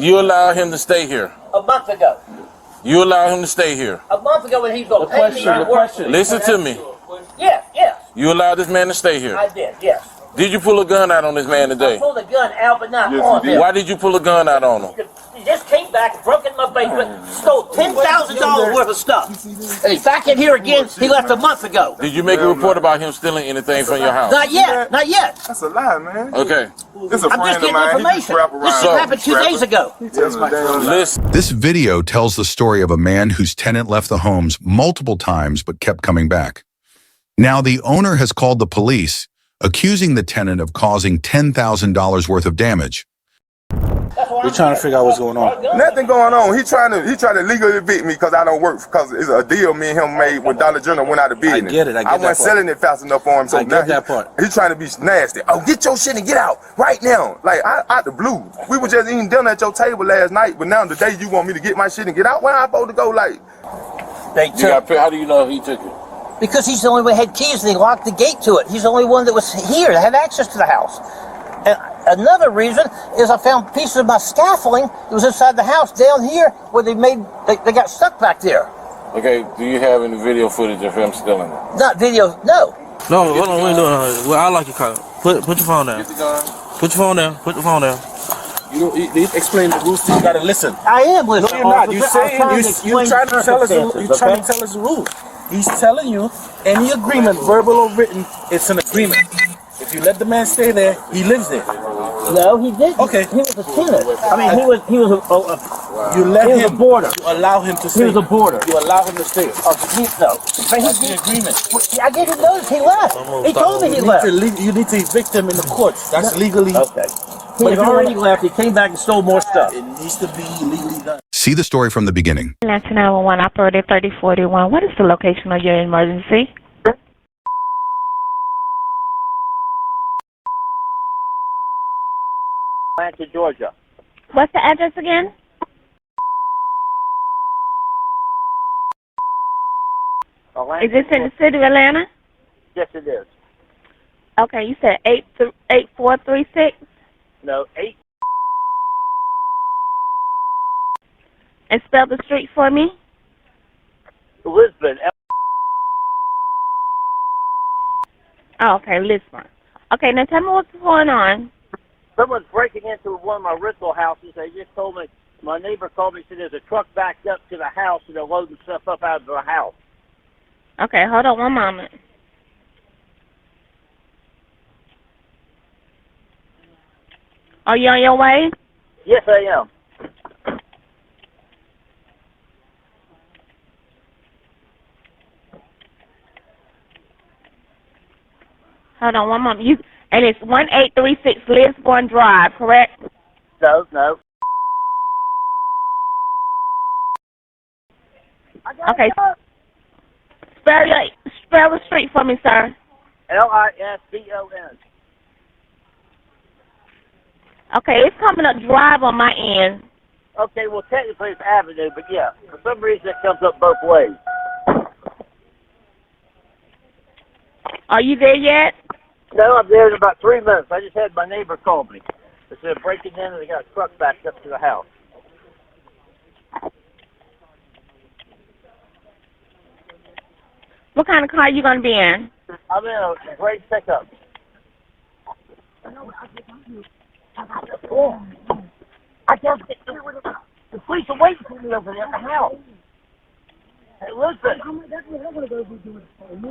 You allow him to stay here. A month ago. You allow him to stay here. A month ago when he's going to pay me to work. Listen to me. Yes, yes. You allowed this man to stay here. I did, yes. Did you pull a gun out on this man today? I pulled a gun out, but not on him. Why did you pull a gun out on him? He just came back, broke into my basement, stole $10,000 worth of stuff. And he's back in here again. He left a month ago. Did you make a report about him stealing anything from your house? Not yet. Not yet. That's a lie, man. Okay. This is a I'm just friend of getting mine. information. This shit happened 2 days ago. Listen. This video tells the story of a man whose tenant left the homes multiple times but kept coming back. Now the owner has called the police, accusing the tenant of causing $10,000 worth of damage. We're trying to figure out what's going on. Nothing going on. He trying to legally evict me because I don't work, because it's a deal me and him made when Dollar General went out of business. I get it. I wasn't selling it fast enough for him, so I now get that part. He's trying to be nasty. Oh, get your shit and get out right now. Like, out the blue. We were just eating dinner at your table last night, but now today you want me to get my shit and get out? Where I supposed to go? Like, How do you know he took it? Because he's the only one who had keys and he locked the gate to it. He's the only one that was here that had access to the house. And another reason is I found pieces of my scaffolding that was inside the house down here where they got stuck back there. Okay, do you have any video footage of him stealing it? Not video, no. No, hold on, wait, no. Well, I like your car. Put your phone down. Get the gun. Put your phone down. Put the phone down. You explain the rules to you. You gotta listen. I am listening. No, you're not. You're saying you're trying to tell us. You're trying to tell us the rules. He's telling you any agreement, verbal or written, it's an agreement. If you let the man stay there, he lives there. No, he didn't. Okay. He was a tenant. I mean, he was You let he was him. a boarder. You allow him to stay. He was a boarder. You allow him to stay. No. But That's the agreement. I didn't notice he left. He told me he left. You need to evict him in the courts. That's legally. Okay. He had already left. He came back and stole more stuff. It needs to be legally done. See the story from the beginning. Atlanta 911 operator 3041. What is the location of your emergency? Atlanta, Georgia. What's the address again? Atlanta, Is this in the city of Atlanta? Yes, it is. Okay, you said 8436? No, 8. And spell the street for me? Lisbon. Oh, okay, Lisbon. Okay, now tell me what's going on. Someone's breaking into one of my rental houses. They just told me, my neighbor called me and said there's a truck backed up to the house and they're loading stuff up out of the house. Okay, hold on one moment. Are you on your way? Yes, I am. Hold on one moment. And it's 1836 Lisbon Drive, correct? No. Okay. Spell the street for me, sir. Lisbon. Okay, it's coming up Drive on my end. Okay, well, technically it's Avenue, but yeah, for some reason it comes up both ways. Are you there yet? No, I'm there in about 3 minutes. I just had my neighbor call me. They said breaking in and they got a truck backed up to the house. What kind of car are you going to be in? I'm in a gray pickup. I can't get through with it. The police are waiting for me over there at the house. Hey, listen.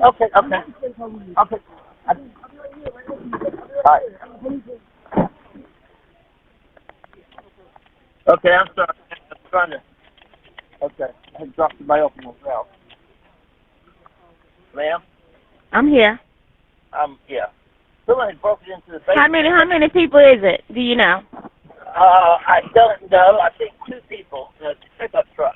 Okay. All right. Okay, I'm sorry. I'm trying to. Okay, I had dropped somebody off in my house. Ma'am? I'm here. Yeah. Someone had broken into the basement. How many people is it? Do you know? I don't know. I think 2 people. It's a pickup truck.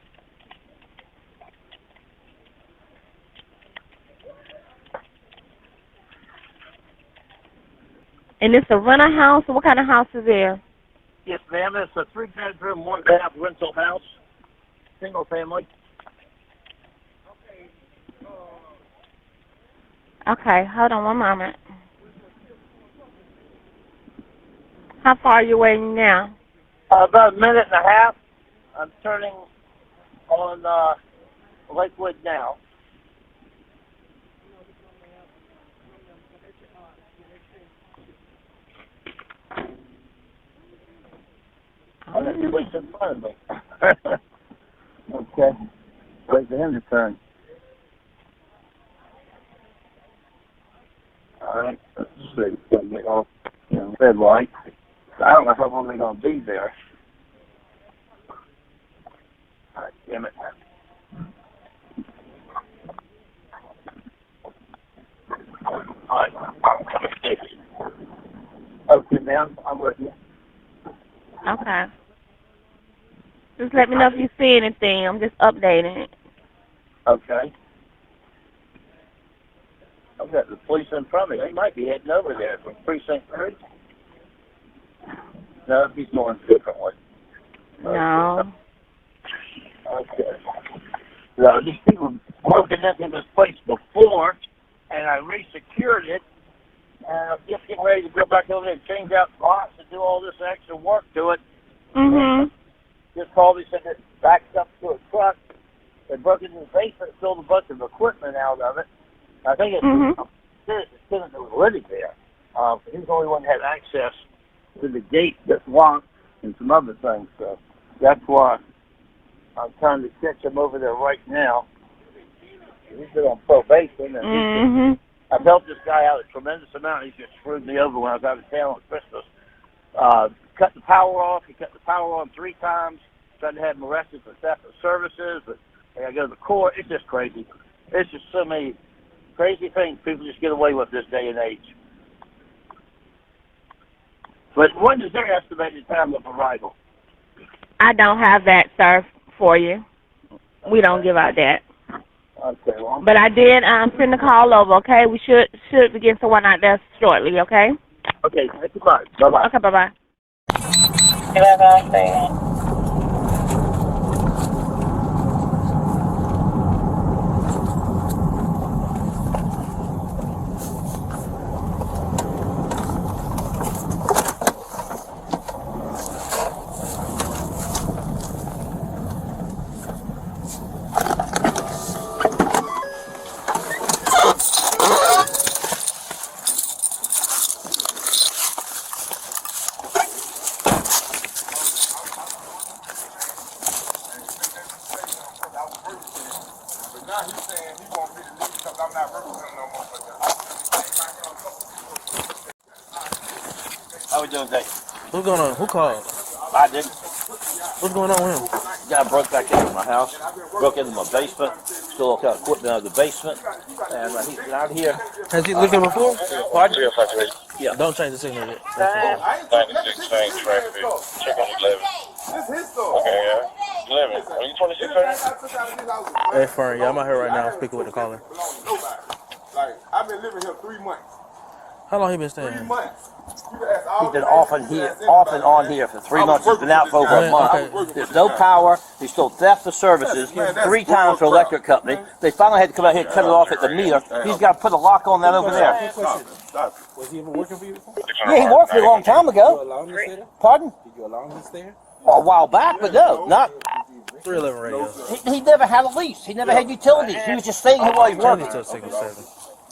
And it's a rental house? What kind of house is there? Yes, ma'am. It's a 3-bedroom, 1-bath rental house. Single family. Okay, hold on one moment. How far are you waiting now? About a minute and a half. I'm turning on Lakewood now. Oh, that's what's in front of me. Okay. Wait for him to turn. All right. Let's see. It's going to be off. Red light. I don't know how long they're going to be there. All right, damn it. All right. Okay, ma'am. I'm with you. Okay. Just let me know if you see anything. I'm just updating it. Okay. I've got the police in front of me. They might be heading over there from Precinct 3. No, he's going differently. No. Okay. So these people broken into this place before, and I re-secured it, and I'm just getting ready to go back over there and change out locks and do all this extra work to it. Mhm. Just called me, said it backed up to a truck. They broke into the basement, stole a bunch of equipment out of it. I think it's tenant that was living there. He's the only one that had access to the gate that's locked and some other things. So that's why I'm trying to catch him over there right now. He's been on probation, and I've helped this guy out a tremendous amount. He's just screwed me over when I was out of town on Christmas. Cut the power off. He cut the power on 3 times. Tried to have him arrested for theft of services, but I got to go to the court. It's just crazy. It's just so many crazy things people just get away with this day and age. But when is their estimated time of arrival? I don't have that, sir, for you. We don't give out that. Okay, well. But I did send the call over, okay? We should begin someone out there shortly, okay? Okay, thank you much. Bye-bye. Okay, bye-bye. Now he's saying he won't be the lead because I'm not working with him no more. How we doing today? What's going on? Who called? I didn't. What's going on with him? Guy broke back into my house, broke into my basement, stole all kind of equipment out of the basement, and he's been out here. Has he lived here before? Pardon? Yeah. Don't change the signal yet. 96 change traffic. Check on 11. This his store. Okay, yeah. 11. Are you 26, sir? Hey, Fern, yeah, I'm out here right now speaking with the caller. Like, I've been living here 3 months. How long he been staying 3 here? months. He's been off and on here for 3 months. He's been out for over a month. Okay. There's no power. He stole theft of services 3 times for electric company. They finally had to come out here and cut it off at the meter. He's got to put a lock on that over there. Was he even working for you before? Yeah, he worked for you a long time Did you ago. allow him to stay there? Pardon? Did you allow him to stay here? A while back, but no, not. 311 radio. He never had a lease. He never had utilities. He was just staying here while he was Change it working. to signal 7.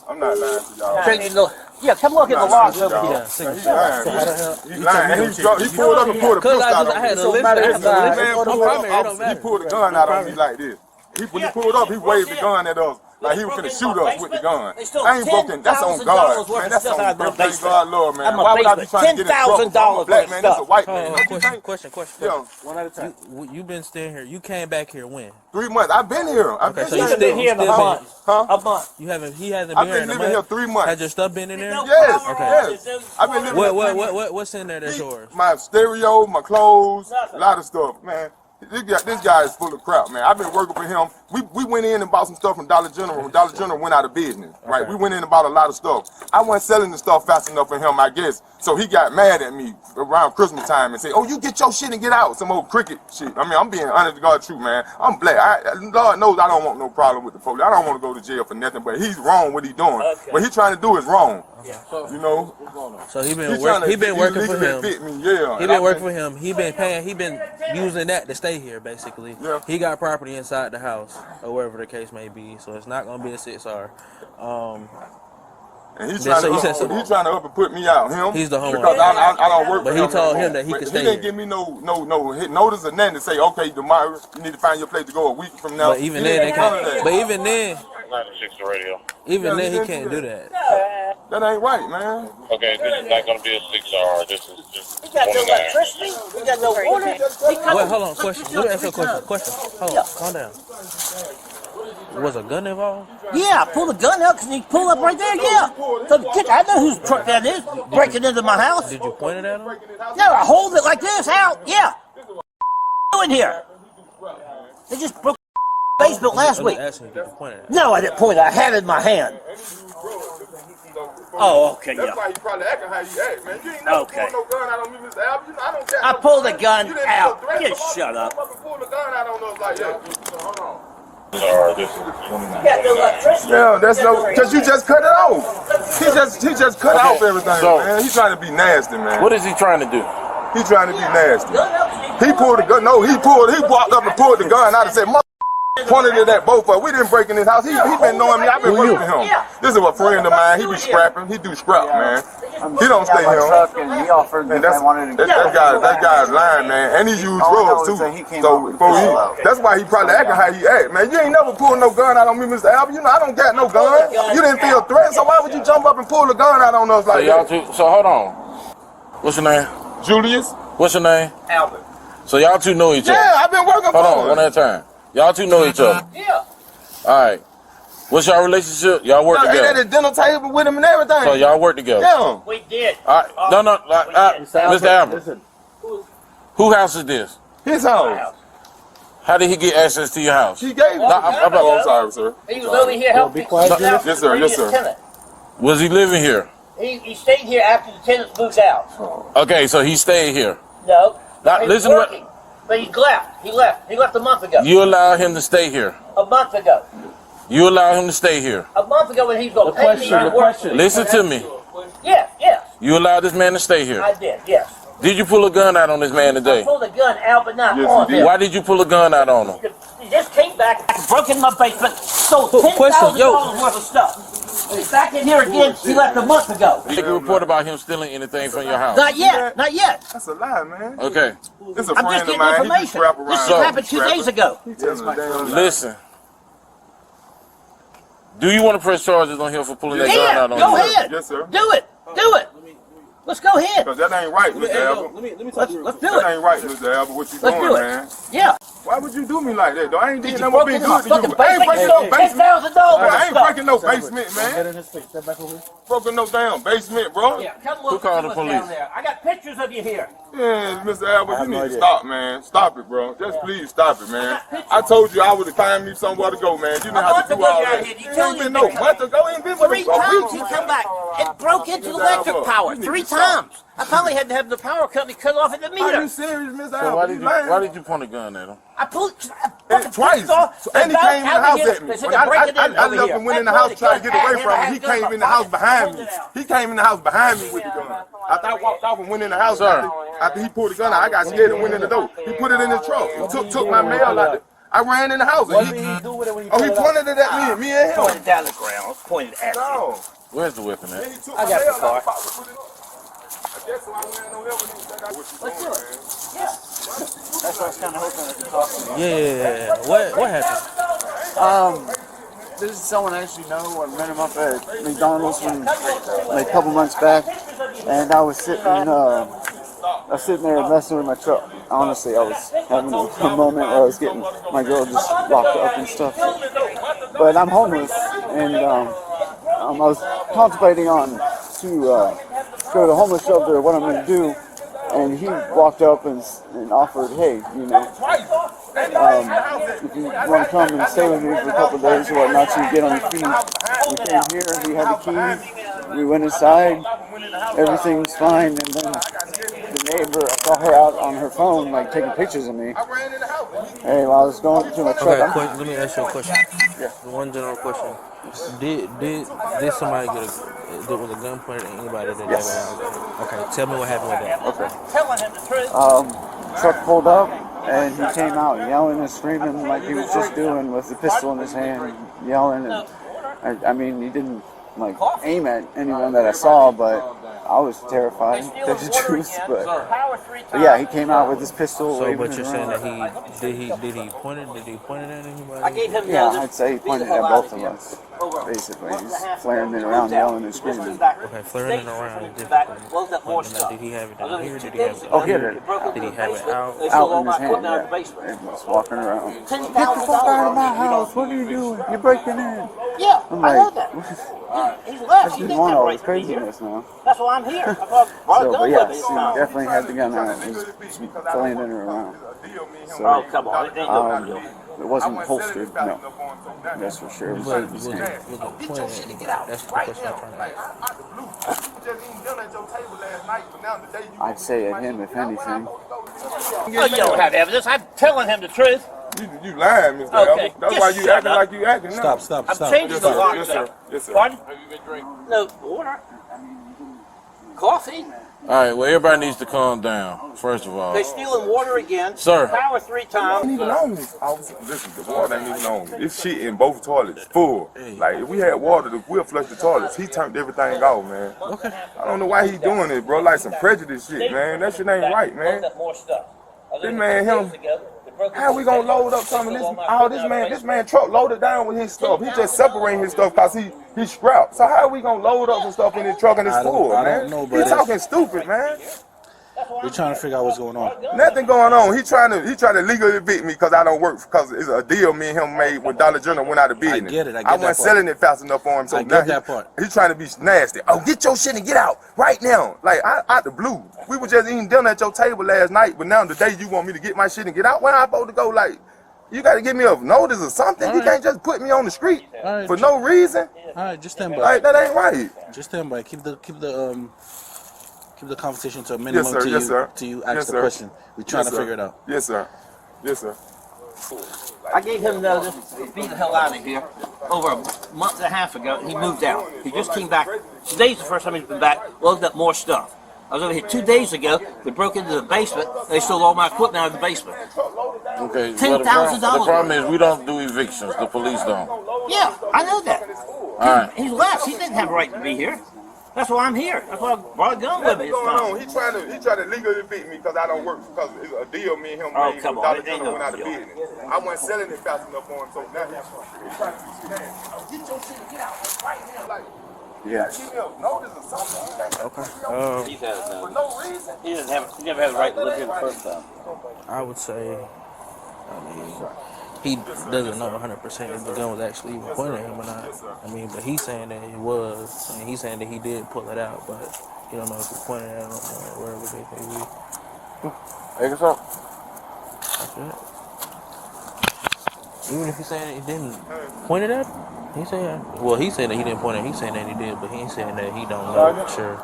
I'm not lying to y'all. Yeah, come look at the locks over here. Yeah, signal He's 7. lying. He's lying. He pulled up and pulled a pistol out on me. I had a list. Man I'm primary, it don't He matter. pulled a gun out on me like this. When he pulled up, he waved the gun at us like he was finna shoot us with the gun. I ain't broken. That's on God, man. That's on everything God, Lord, man. Why would I be trying to get in trouble? I'm a black man. That's a white man. Question. Yeah. One at a time. You been staying here. You came back here when? 3 months. I've been here. I've been so you staying still here. in a month. Huh? A month. He hasn't been I've here been in a living here month. 3 months. Has your stuff been in there? Yes. Okay. Yes. I've been living here 3 months. What's in there that's yours? My stereo, my clothes, a lot of stuff, man. This guy is full of crap, man. I've been working for him. We went in and bought some stuff from Dollar General. When Dollar General went out of business, right? We went in and bought a lot of stuff. I wasn't selling the stuff fast enough for him, I guess. So he got mad at me around Christmas time and said, "Oh, you get your shit and get out." Some old cricket shit. I mean, I'm being honest to God true, man. I'm black. Lord knows I don't want no problem with the police. I don't want to go to jail for nothing, but he's wrong what he's doing. Okay. What he's trying to do is wrong. Yeah. You know? So he been working for him. He been working for him. He been paying. He been using that to stay here, basically. Yeah. He got property inside the house, or wherever the case may be. So it's not gonna be a 6R. And he's trying to up and put me out. Him. He's the homeowner. Because I don't work for him. But he told him that he could stay here. He didn't give me no notice or nothing to say, okay, tomorrow you need to find your place to go a week from now. But even then, they can't. But even then, 96 radio. Even then, he can't do that. That ain't right, man. Okay, this is not gonna be a 6R. This is just. He got no electricity. He got no water. Wait, hold on. Question. Let me ask you a question. Hold on. Calm down. Was a gun involved? Yeah, I pulled a gun out because he pulled up right there. Yeah. So the kid, I know whose truck that is breaking into my house. Did you point it at him? No, I hold it like this out. Yeah. Doing here. They just broke the basement last week. No, I didn't point it. I had it in my hand. Oh, okay, yeah. That's why you probably acting how you act, man. You ain't never pulled no gun out on me, Mr. Albert. You know, I don't care. I pulled the gun out. Just shut up. Pull the gun out on us like that. Hold on. Yeah, that's no, because you just cut it off. He just cut off everything, man. He's trying to be nasty, man. What is he trying to do? He's trying to be nasty. He pulled the gun. No, he walked up and pulled the gun out and said, pointed it at both of us. We didn't break in his house. He been knowing me. I've been working with him. This is a friend of mine. He be scrapping. He do scrap, man. He don't stay here. And that guy's lying, man. And he used drugs too. So that's why he probably acting how he act, man. You ain't never pulled no gun out on me, Mr. Albert. You know I don't got no gun. You didn't feel threatened, so why would you jump up and pull the gun out on us like that? So hold on. What's your name? Julius. What's your name? Albert. So y'all two know each other? Yeah, I've been working for him. Hold on, one at a time. Y'all two know each other? Yeah. All right. What's y'all relationship? Y'all work together? I ate at the dinner table with him and everything. So y'all work together? Yeah. We did. All right. No. Mr. Albert. Whose house is this? His house. How did he get access to your house? He gave me. I'm sorry, sir. He was over here helping. Yes, sir. Yes, sir. Was he living here? He stayed here after the tenants moved out. Okay, so he stayed here. No. Now, listen to what. But he left. He left a month ago. You allowed him to stay here. A month ago. You allowed him to stay here. A month ago when he was going to pay me. The question. Listen to me. Yeah. You allowed this man to stay here. I did. Yes. Did you pull a gun out on this man today? I pulled a gun out, but not on him. Why did you pull a gun out on him? He just came back, broke in my basement, stole $10,000 worth of stuff. He's back in here again. He left a month ago. Did you report about him stealing anything from your house? Not yet. That's a lie, man. Okay. This is a I'm friend just of getting mine. information. This happened 2 days ago. Listen. Do you want to press charges on him for pulling that gun out on you? Go ahead. Yes, sir. Do it. Let's go ahead. Because that ain't right, Mr. Albert. Let's do it. That ain't right, Mr. Albert, what you doing, man. Yeah. Why would you do me like that, though? I ain't did nothing but be good to you. I ain't breaking no basement. I ain't breaking no basement, man. Broken no damn basement, bro. Yeah, come look called the police? down there. I got pictures of you here. Yeah, Mr. Albert, you need to stop, man. Stop it, bro. Just please stop it, man. I told you I would have found me somewhere to go, man. You know how to do all that. You ain't been no month ago. Ain't been 3 times he come back. It broke into the electric power 3 times. I probably had to have the power company cut off at the meter. Are you serious, Mr. So Albert? why did you point a gun at him? I pulled twice. And he came in the house at me. I left and went in the house trying to get away from him. He came in the house behind me. He came in the house behind me with the gun. After I walked off and went in the house, after he pulled the gun out, I got scared and went in the door. He put it in the truck. He took my mail out there. I ran in the house. And he pointed it at me and him. Pointed down the ground. Pointed at you. Where's the weapon at? I got the car. Let's do it. That's what I was kind of hoping to talk to you. Yeah. What happened? This is someone I actually know. I met him up at McDonald's like a couple months back, and I was sitting there messing with my truck. Honestly, I was having a moment where I was getting my girl just locked up and stuff. But I'm homeless, and I was contemplating on to go to the homeless shelter, what I'm going to do, And he walked up and offered, hey, you know, if you want to come and stay with me for a couple of days or whatnot, so you get on your feet. We came here, he had the key, we went inside, everything was fine, and then the neighbor, I saw her out on her phone, like, taking pictures of me. Hey, while I was going to my truck. Okay, let me ask you a question. Yeah. One general question. Did somebody get there was a gun pointed at anybody that Yes. Okay, tell me what happened with that. Okay. Truck pulled up, and he came out yelling and screaming like he was just doing with the pistol in his hand, yelling. And I mean, he didn't like aim at anyone that I saw, but I was terrified, to tell the truth. But yeah, he came out with his pistol. So, but you're saying that he point it at anybody? Yeah, I'd say he pointed at both of us. Basically, he's flaring it around, yelling and screaming. Okay, flaring it around is different. Did he have it down here? Did he have it? Oh, he had it. Did he have it out? Out in his hand, yeah. And was walking around. Get the fuck out of my house! What are you doing? You're breaking in. Yeah, I'm I know like, that. He's I left. just He didn't didn't want have all right this to be here. craziness now. That's why I'm here. That's why I brought a So, gun but with yes, me he this time. definitely had the gun out and was flaying it around. So, Oh, come on. It ain't no big deal. it wasn't holstered, no. That's for sure. It was in his hand. That's the question I'm trying to ask. I'd say at him, if anything. Oh, you don't have evidence. I'm telling him the truth. You lying, Mr. Okay, Albert. That's just why you shut acting up. like you acting now. Stop. I'm changing Yes, the sir. lock. Yes, sir. Yes, sir. Pardon? No, water. Coffee. All right, well, everybody needs to calm down, first of all. They stealing water again. Sir. Power 3 times. Ain't even on me. Listen, the water ain't even on me. This shit in both toilets, full. Like, if we had water, we'll flush the toilets. He turned everything off, man. Okay. I don't know why he doing this, bro. Like some prejudice shit, man. That shit ain't right, man. This man, him. How we gonna load up some of this? Oh, this man truck loaded down with his stuff. He just separating his stuff because he scrapped. So how we gonna load up some stuff in his truck and it's full, man? I don't know, but He talking stupid, man. we're trying to figure out what's going on. Nothing going on. He trying to legally evict me because I don't work, because it's a deal me and him made when Dollar General went out of business. I get it. I wasn't that selling it fast enough for him, so I now get that part. He trying to be nasty. Oh, get your shit and get out right now. Like, out the blue. We were just eating dinner at your table last night, but now today you want me to get my shit and get out? Where am I supposed to go? Like, you got to give me a notice or something. You can't just put me on the street for no reason. All right, just stand by. Like, that ain't right. Just stand by. Keep the conversation to a minimum. Yes, sir. Till you ask the question. We're trying to figure it out. Yes, sir. Yes, sir. I gave him notice to be the hell out of here over a month and a half ago. He moved out. He just came back. Today's the first time he's been back, loaded up more stuff. I was over here 2 days ago. They broke into the basement. They stole all my equipment out of the basement. Okay, $10,000. The problem is we don't do evictions. The police don't. Yeah, I know that. All right. He's left. He didn't have a right to be here. That's why I'm here. That's why I brought a gun with me. What's going on? He trying to legally beat me because I don't work, because it's a deal me and him made come when on. Dollar General went out of business. I wasn't selling it fast enough for him, so now he's trying to be nasty. Get your shit and get out right now. Like, Yes. give me a notice or something. Okay. He's had For no reason. He never had the right to live here the first time. I would say, he doesn't know 100% if the gun was actually even pointed at him or not. I mean, but he's saying that it was, and he's saying that he did pull it out, but he don't know if he pointed at him or wherever they may be. Hey, what's up? That's it. Even if he's saying that he didn't point it at him, he's saying, well, he's saying that he didn't point it, he's saying that he did, but he ain't saying that he don't know for sure.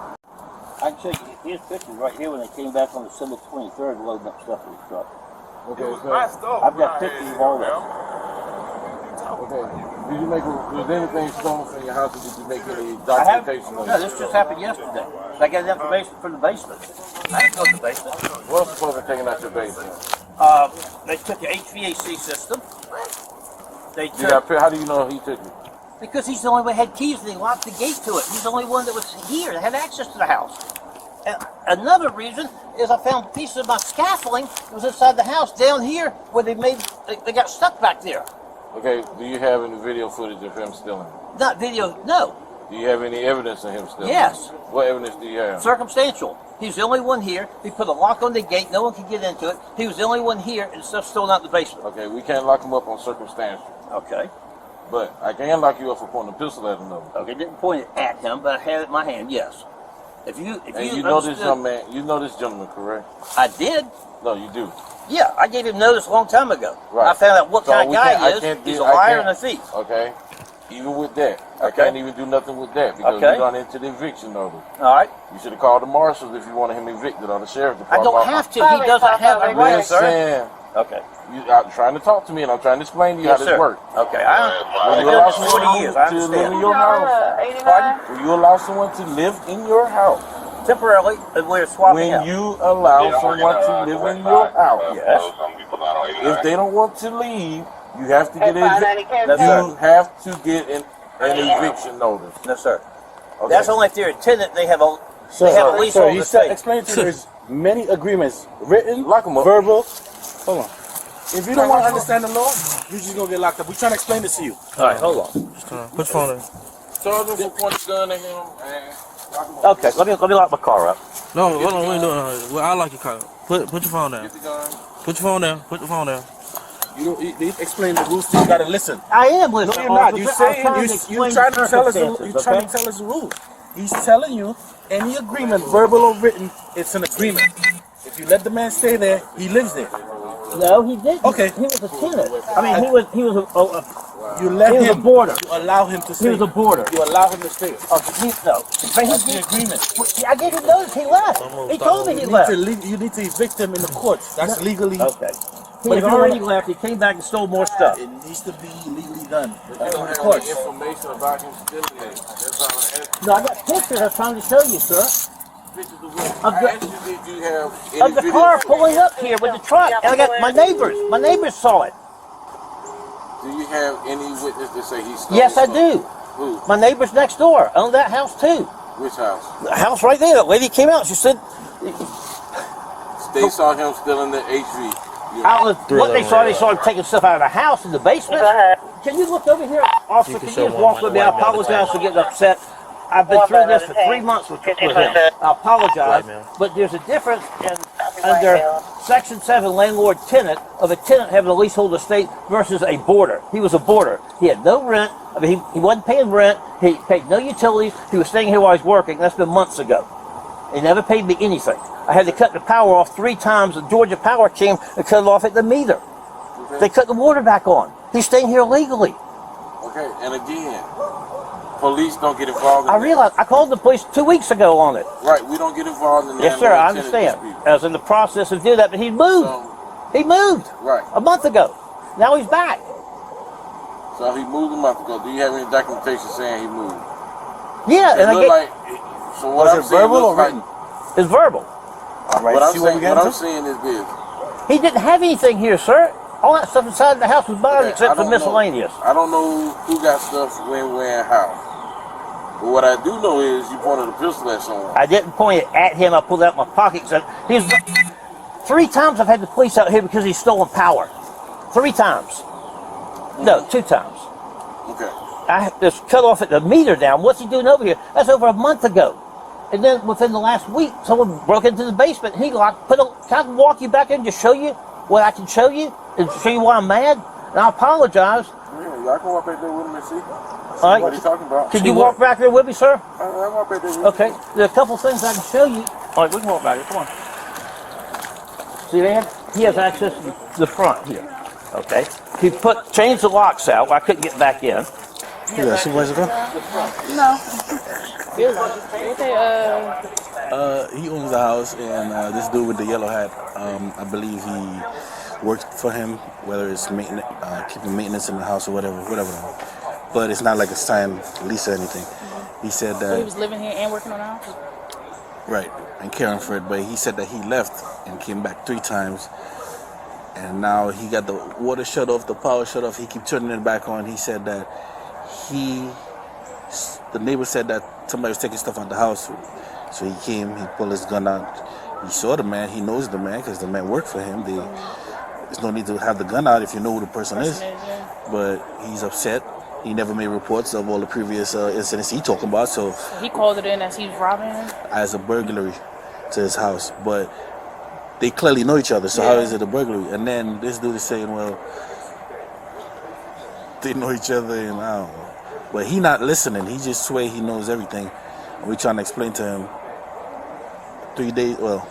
I can show you his pictures right here when they came back on December 23rd loading up stuff in the truck. Okay, my stuff. I've got pictures of all that. Okay. Did you make was anything stolen from your house, or did you make any I have, documentation on no, this just happened yesterday. I got information from the basement. I didn't go to the basement. What's the point of taking out your basement? They took the HVAC system. They You took, got, how do you know he took it? because he's the only one that had keys and he locked the gate to it. He's the only one that was here that had access to the house. And another reason is I found pieces of my scaffolding that was inside the house down here where they got stuck back there. Okay, do you have any video footage of him stealing? Not video, no. Do you have any evidence of him stealing? Yes. What evidence do you have? Circumstantial. He's the only one here. He put a lock on the gate. No one could get into it. He was the only one here, and stuff stolen out in the basement. Okay, we can't lock him up on circumstantial. Okay. But I can lock you up for pointing a pistol at him, though. Okay, didn't point it at him, but I had it in my hand, yes. If you know this young man, you know this gentleman, correct? I did. No, you do. Yeah, I gave him notice a long time ago. Right. I found out what kind of guy he is. He's a liar and a thief. Okay. Even with that, I can't even do nothing with that because we gone into the eviction notice. All right. You should have called the marshals if you wanted him evicted or the sheriff department. I don't have to. He doesn't have a right, sir. Okay. You are trying to talk to me, and I'm trying to explain to you how this works. Okay. I've been doing this 40 years. I understand. Live in your house. Pardon? Will you allow someone to live in your house? Temporarily, we're swapping out. When you allow someone to live in your house, yes. If they don't want to leave, you have to get an eviction notice. No, sir. Okay. That's only if they're a tenant. They have a lease on the state. Explain to you. There's many agreements, written, Lock 'em up. verbal. Hold on. If you don't want to understand the law, you're just gonna get locked up. We're trying to explain this to you. All right, hold on. Put your phone in. Charge him for pointing a gun at him and lock him up. Okay, let me lock my car up. No, hold on, we ain't doing it. Well, I like your car. Put your phone down. Get the gun. Put your phone down. Put your phone down. You explain the rules to you. You gotta listen. I am listening. No, you're not. You saying you trying to tell us the rules. He's telling you any agreement, verbal or written, it's an agreement. If you let the man stay there, he lives there. No, he didn't. Okay. He was a tenant. I mean, he was You let he was him. a boarder. You allow him to stay. He was a boarder. You allow him to stay. No. But That's the agreement. I gave him notice. He left. He told me he left. You need to evict him in the courts. That's legally. Okay. He But had if you already don't- left. He came back and stole more stuff. It needs to be legally done. You don't have any information about him stealing it. That's all I asked. No, I got pictures I'm trying to show you, sir. Pictures of what? Of I asked you, did you have any Of the video car footage? pulling up here with the truck. And I got my neighbors. My neighbors saw it. Do you have any witness to say he stole Yes, I something? do. Who? My neighbors next door own that house too. Which house? The house right there. That lady came out. She said, They saw him stealing the HV. what they saw him taking stuff out of the house in the basement. Can you look over here, officer? Can you just walk with me? I apologize for getting upset. I've been through this for 3 months with him. I apologize, but there's a difference under Section 7 landlord tenant of a tenant having a leasehold estate versus a boarder. He was a boarder. He had no rent. I mean, he wasn't paying rent. He paid no utilities. He was staying here while he was working. That's been months ago. He never paid me anything. I had to cut the power off 3 times. The Georgia Power came and cut it off at the meter. Okay. They cut the water back on. He's staying here legally. Okay, and again, police don't get involved in I realize. I called the police 2 weeks ago on it. Right, we don't get involved in that. Yes, sir, I understand. I was in the process of doing that, but he moved. He moved Right. a month ago. Now he's back. So he moved a month ago. Do you have any documentation saying he moved? Yeah, and I Look get like, so what Was I'm it saying verbal or looks like, written? it's verbal. All right. what I'm See what saying, we what got I'm into? saying is this. He didn't have anything here, sir. All that stuff inside the house was mine Okay, except I for don't know. miscellaneous. I don't know who got stuff when, where, and how. But what I do know is you pointed a pistol at someone. I didn't point it at him. I pulled it out of my pocket. He's 3 times I've had the police out here because he's stolen power. 3 times. No, 2 times. Okay. I just cut off at the meter down. What's he doing over here? That's over a month ago. And then within the last week, someone broke into the basement. And he locked. Can I walk you back in and just show you what I can show you and show you why I'm mad? And I apologize. Yeah, y'all can walk back there with him and see. All right. What he's talking about. Could you walk back there with me, sir? I'll walk back there with you. Okay. There are a couple things I can show you. All right, we can walk back here. Come on. See, he has access to the front here. Okay. He changed the locks out. I couldn't get back in. You got supervisor go? No. He owns the house, and this dude with the yellow hat, I believe he works for him, whether it's maintenance, keeping maintenance in the house or whatever. But it's not like a signed lease or anything. He said that. So he was living here and working on the house? Right, and caring for it, but he said that he left and came back 3 times, and now he got the water shut off, the power shut off. He keep turning it back on. He said that the neighbor said that somebody was taking stuff out the house, so he came, he pulled his gun out. He saw the man, he knows the man because the man worked for him. There's no need to have the gun out if you know who the person is. But he's upset. He never made reports of all the previous incidents he talking about, so He called it in as he was robbing him? as a burglary to his house. But they clearly know each other, so how is it a burglary? And then this dude is saying, well, they know each other, and I don't know. But he not listening. He just swear he knows everything. And we trying to explain to him 3 days. Well,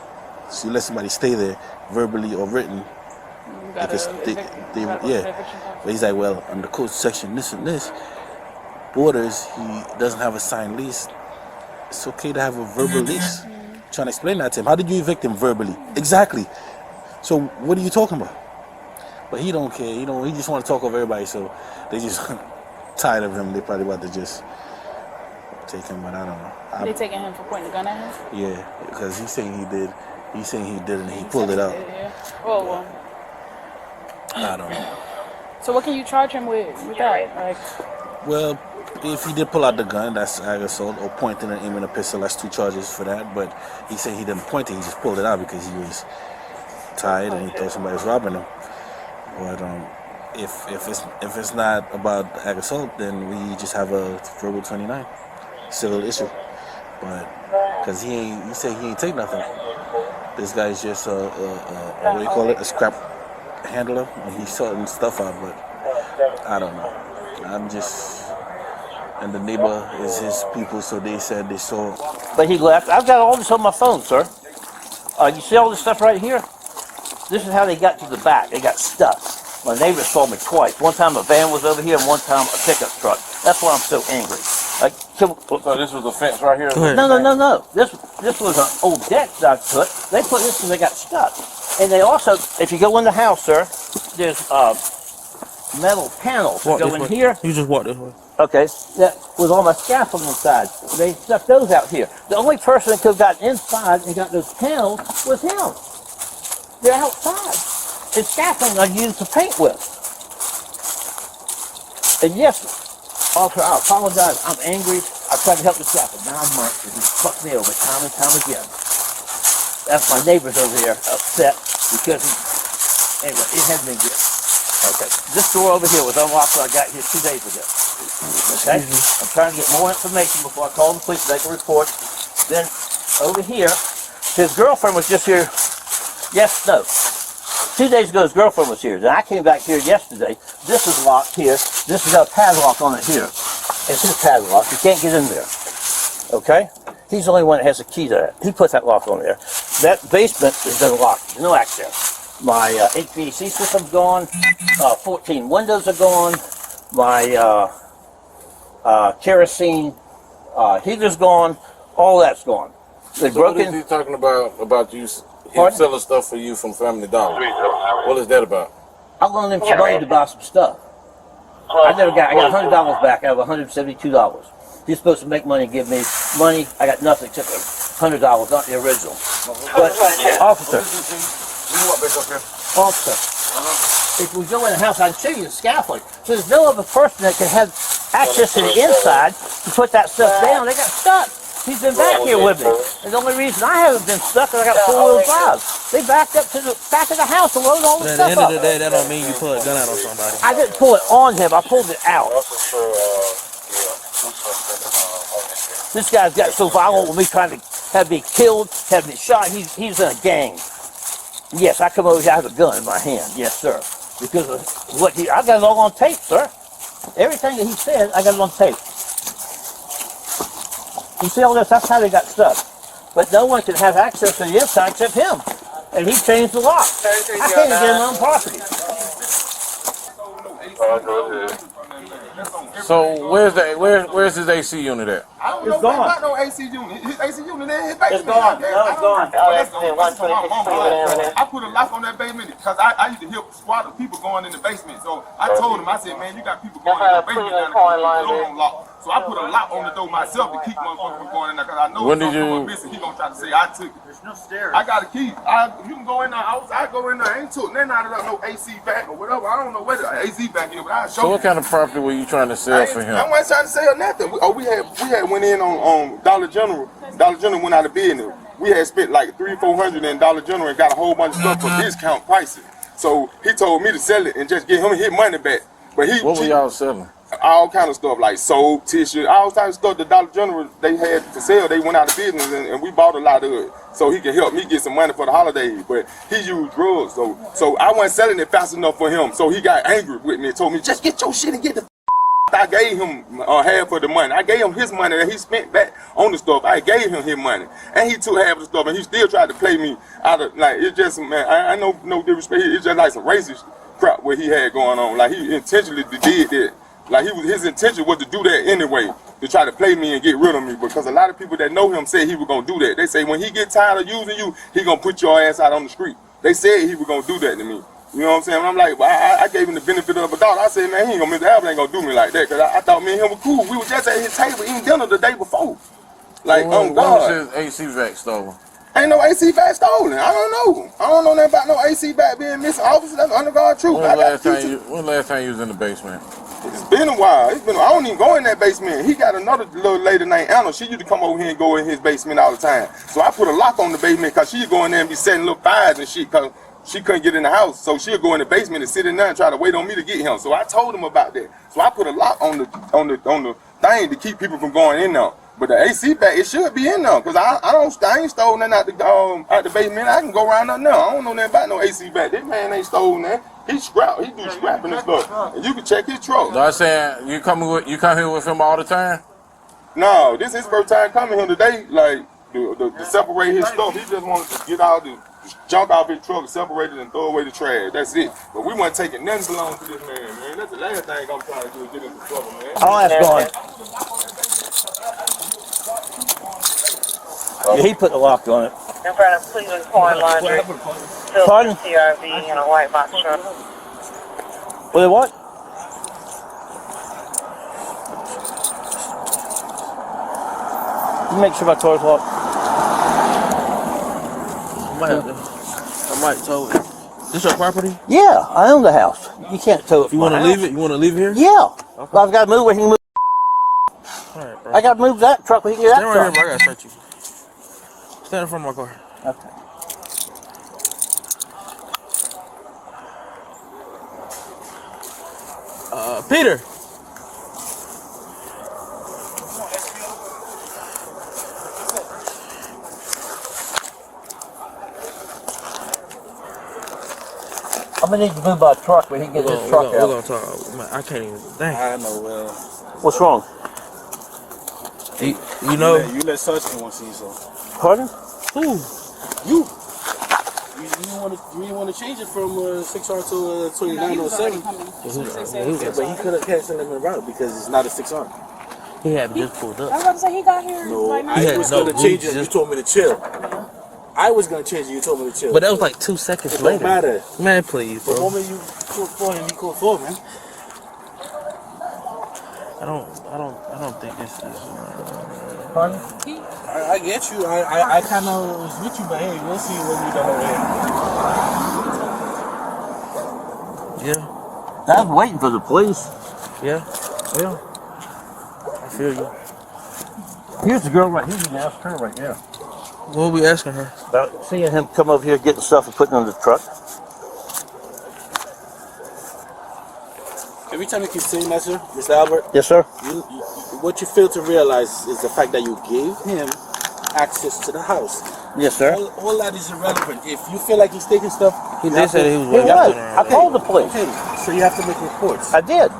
so you let somebody stay there, verbally or written. Because but he's like, well, under code section this and this, borders, he doesn't have a signed lease. It's okay to have a verbal lease. Trying to explain that to him. How did you evict him verbally? Exactly. So what are you talking about? But he don't care. He just want to talk over everybody. So they just tired of him. They probably about to just take him. But I don't know. They taking him for pointing the gun at him? Yeah, because he's saying he did. He's saying he did, and he pulled it out. Yeah. Well. I don't know. So what can you charge him with that? Like. Well, if he did pull out the gun, that's aggravated assault, or pointing and aiming a pistol. That's 2 charges for that. But he said he didn't point it; he just pulled it out because he was tired and he thought somebody was robbing him. But if it's not about aggravated assault, then we just have a verbal 29 civil issue. But because he said he ain't take nothing. This guy's just what do you call it? A scrap handler, and he's sorting stuff out. But I don't know. I'm just. And the neighbor is his people, so they said they saw. But he left. I've got all this on my phone, sir. You see all this stuff right here? This is how they got to the back. They got stuck. My neighbor saw me twice. One time a van was over here, and one time a pickup truck. That's why I'm so angry. So this was the fence right here? No. This was an old deck that I put. They put this because they got stuck. And they also, if you go in the house, sir, there's metal panels that go in here. You just walk this way. Okay, that was on my scaffolding inside. They stuck those out here. The only person that could have gotten inside and got those panels was him. They're outside. It's scaffolding I used to paint with. And yes, officer, I apologize. I'm angry. I tried to help this guy for 9 months, and he fucked me over time and time again. That's my neighbors over there upset because anyway, it hasn't been good. Okay, this door over here was unlocked when I got here 2 days ago. Okay, I'm trying to get more information before I call the police to make a report. Then over here, his girlfriend was just here. 2 days ago his girlfriend was here. Then I came back here yesterday. This is locked here. This has got a padlock on it here. It's his padlock. You can't get in there. Okay? He's the only one that has a key to that. He put that lock on there. That basement is unlocked. There's no access. My HVAC system's gone. 14 windows are gone. My kerosene heater's gone. All that's gone. They broke in. What is he talking about you selling stuff for you from Family Dollar? What is that about? I loaned him some money to buy some stuff. I got $100 back out of $172. He's supposed to make money and give me money. I got nothing except $100, not the original. But officer, if we go in the house, I can show you the scaffolding. So there's no other person that can have access to the inside to put that stuff down. They got stuck. He's been back here with me. And the only reason I haven't been stuck is I got 4-wheel drive. They backed up to the back of the house and loaded all the stuff up. At the end of the day, that don't mean you pull a gun out on somebody. I didn't pull it on him. I pulled it out. This guy's got so violent with me trying to have me killed, have me shot. He's in a gang. Yes, I come over here, I have a gun in my hand. Yes, sir. Because of what I got it all on tape, sir. Everything that he said, I got it on tape. You see all this? That's how they got stuck. But no one can have access to the inside except him. And he changed the lock. I can't even get him on property. So where's his AC unit at? I don't know if got no AC unit. His AC unit in his basement. It's gone. No, it's gone. I put a lock on that basement because I used to hear squad of people going in the basement. So I told him, I said, man, you got people going in the basement down there. The door on lock. So I put a lock on the door myself to keep motherfuckers from going in there because I know if I'm going missing, he gonna try to say I took it. There's no stairs. I got a key. You can go in there. I go in there. I ain't took nothing out of no AC back or whatever. I don't know where the AC back is, but I show you. So what kind of property were you trying to sell for him? I wasn't trying to sell nothing. We had went in on Dollar General. Dollar General went out of business. We had spent like $300-400 in Dollar General and got a whole bunch of stuff for discount pricing. So he told me to sell it and just get him his money back. But what were y'all selling? All kind of stuff like soap, tissue, all types of stuff the Dollar General they had for sale. They went out of business and we bought a lot of it so he can help me get some money for the holidays. But he used drugs, so I wasn't selling it fast enough for him. So he got angry with me and told me, just get your shit and get the I gave him half of the money. I gave him his money that he spent back on the stuff. I gave him his money, and he took half of the stuff, and he still tried to play me out of like it's just man. I know no disrespect. It's just like some racist crap what he had going on. Like he intentionally did that. Like his intention was to do that anyway, to try to play me and get rid of me. Because a lot of people that know him said he was gonna do that. They say when he get tired of using you, he gonna put your ass out on the street. They said he was gonna do that to me. You know what I'm saying? And I'm like, well, I gave him the benefit of the doubt. I said, man, he ain't gonna, Mr. Albert ain't gonna do me like that. Cause I thought me and him were cool. We were just at his table eating dinner the day before. Like, when was his AC vac stolen? Ain't no AC vac stolen. I don't know. I don't know nothing about no AC vac being missing. Officer, that's underguard truth. When last time you was in the basement? It's been a while. I don't even go in that basement. He got another little lady named Anna. She used to come over here and go in his basement all the time. So I put a lock on the basement because she'd go in there and be setting little fires and shit because she couldn't get in the house. So she'll go in the basement and sit in there and try to wait on me to get him. So I told him about that. So I put a lock on the thing to keep people from going in there. But the AC back, it should be in there, cause I ain't stole nothing out the basement. I can go around up now. I don't know nothing about no AC back. This man ain't stolen that. He do scrapping and stuff. And you can check his truck. No, I'm saying you come here with him all the time? No, this is his first time coming here today. Like to separate his stuff. He just wanted to get all the junk off his truck, separate it, and throw away the trash. That's it. But we weren't taking nothing belonging to this man. That's the last thing I'm trying to do is get into trouble, man. I'll ask God. Yeah, he put the lock on it. In front of Cleveland Corn Laundry. Pardon? CRV in a white box truck. With a what? You make sure my car's locked. I might tow it. This your property? Yeah, I own the house. You can't tow it. You want to leave it? You want to leave it here? Yeah. Okay. I've got to move where he can move. All right, bro. I got to move that truck where he can get that Stand truck. right here, bro. I got to search you. Stand in front of my car. Okay. Peter. I'm gonna need to move my truck where he can get his truck out. We're gonna talk. Man, I can't even. Dang. I know. What's wrong? You know. You let Sergeant want to see you, so. Pardon? Who? You didn't want to change it from 6R to 2907. But he could have canceled him around because it's not a 6R. He had just pulled up. I was about to say he got here. No, right now. I was going to change it. You told me to chill. I was going to change it. You told me to chill. But that was like 2 seconds it later. Don't matter. Man, please, bro. The moment you call for him, he called for man. I don't think this is. Pardon? I get you. I kind of was with you, but hey, we'll see when we done over here. Yeah. I'm waiting for the police. Yeah. Well, I feel you. Here's the girl right here. You can ask her right there. What are we asking her? About seeing him come over here, getting stuff and putting it in the truck. Every time you keep saying that, sir, Mr. Albert. Yes, sir. What you fail to realize is the fact that you gave him access to the house. Yes, sir. All that is irrelevant. If you feel like he's taking stuff, He did say that he was He waiting. was. I called the police. Okay, so you have to make reports. I did.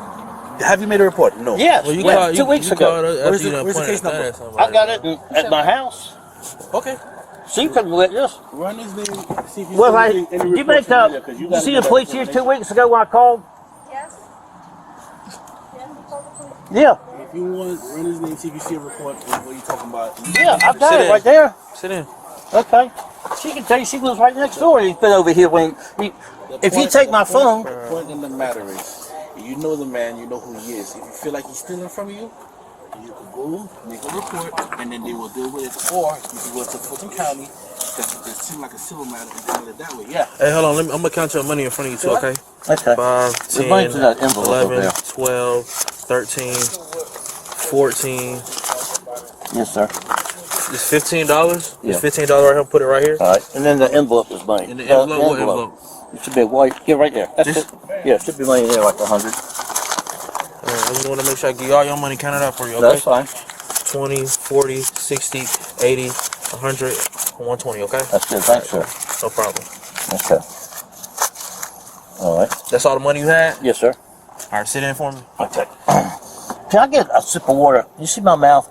Have you made a report? No. Yes. Well, you when? called, 2 weeks ago. Where's the case number? I got it at my house. Okay. She couldn't witness. Run his name. See if you Well, see any did you reports make from up? there, 'cause You gotta see make the police here 2 weeks ago when I called? Yes. Yeah. If you want, run his name. See if you see a report of what you're talking about. Yeah, I've got Sit it in. right there. Sit in. Okay. She can tell you she lives right next door. He's been over here when if you take my phone. The point in the matter is, you know the man, you know who he is. If you feel like he's stealing from you, you can go make a report, and then they will deal with it. Or you can go to Fulton County, because it seems like a civil matter, and deal with it that way. Yeah. Hey, hold on. I'm going to count your money in front of you, too, okay? Okay. 5, The money's 10, in that envelope over 11, there. 12, 13, 14. Yes, sir. It's $15? Yeah. It's $15 right here. Put it right here. All right. And then the envelope is mine. In the envelope? What envelope? It should be a white. Yeah, right there. That's it. Yeah, it should be money there, like 100. I just want to make sure I get all your money counted out for you, okay? That's fine. 20, 40, 60, 80, 100, 120, okay? That's good. Thanks, sir. No problem. Okay. All right. That's all the money you had? Yes, sir. All right, sit in for me. Okay. Can I get a sip of water? You see my mouth?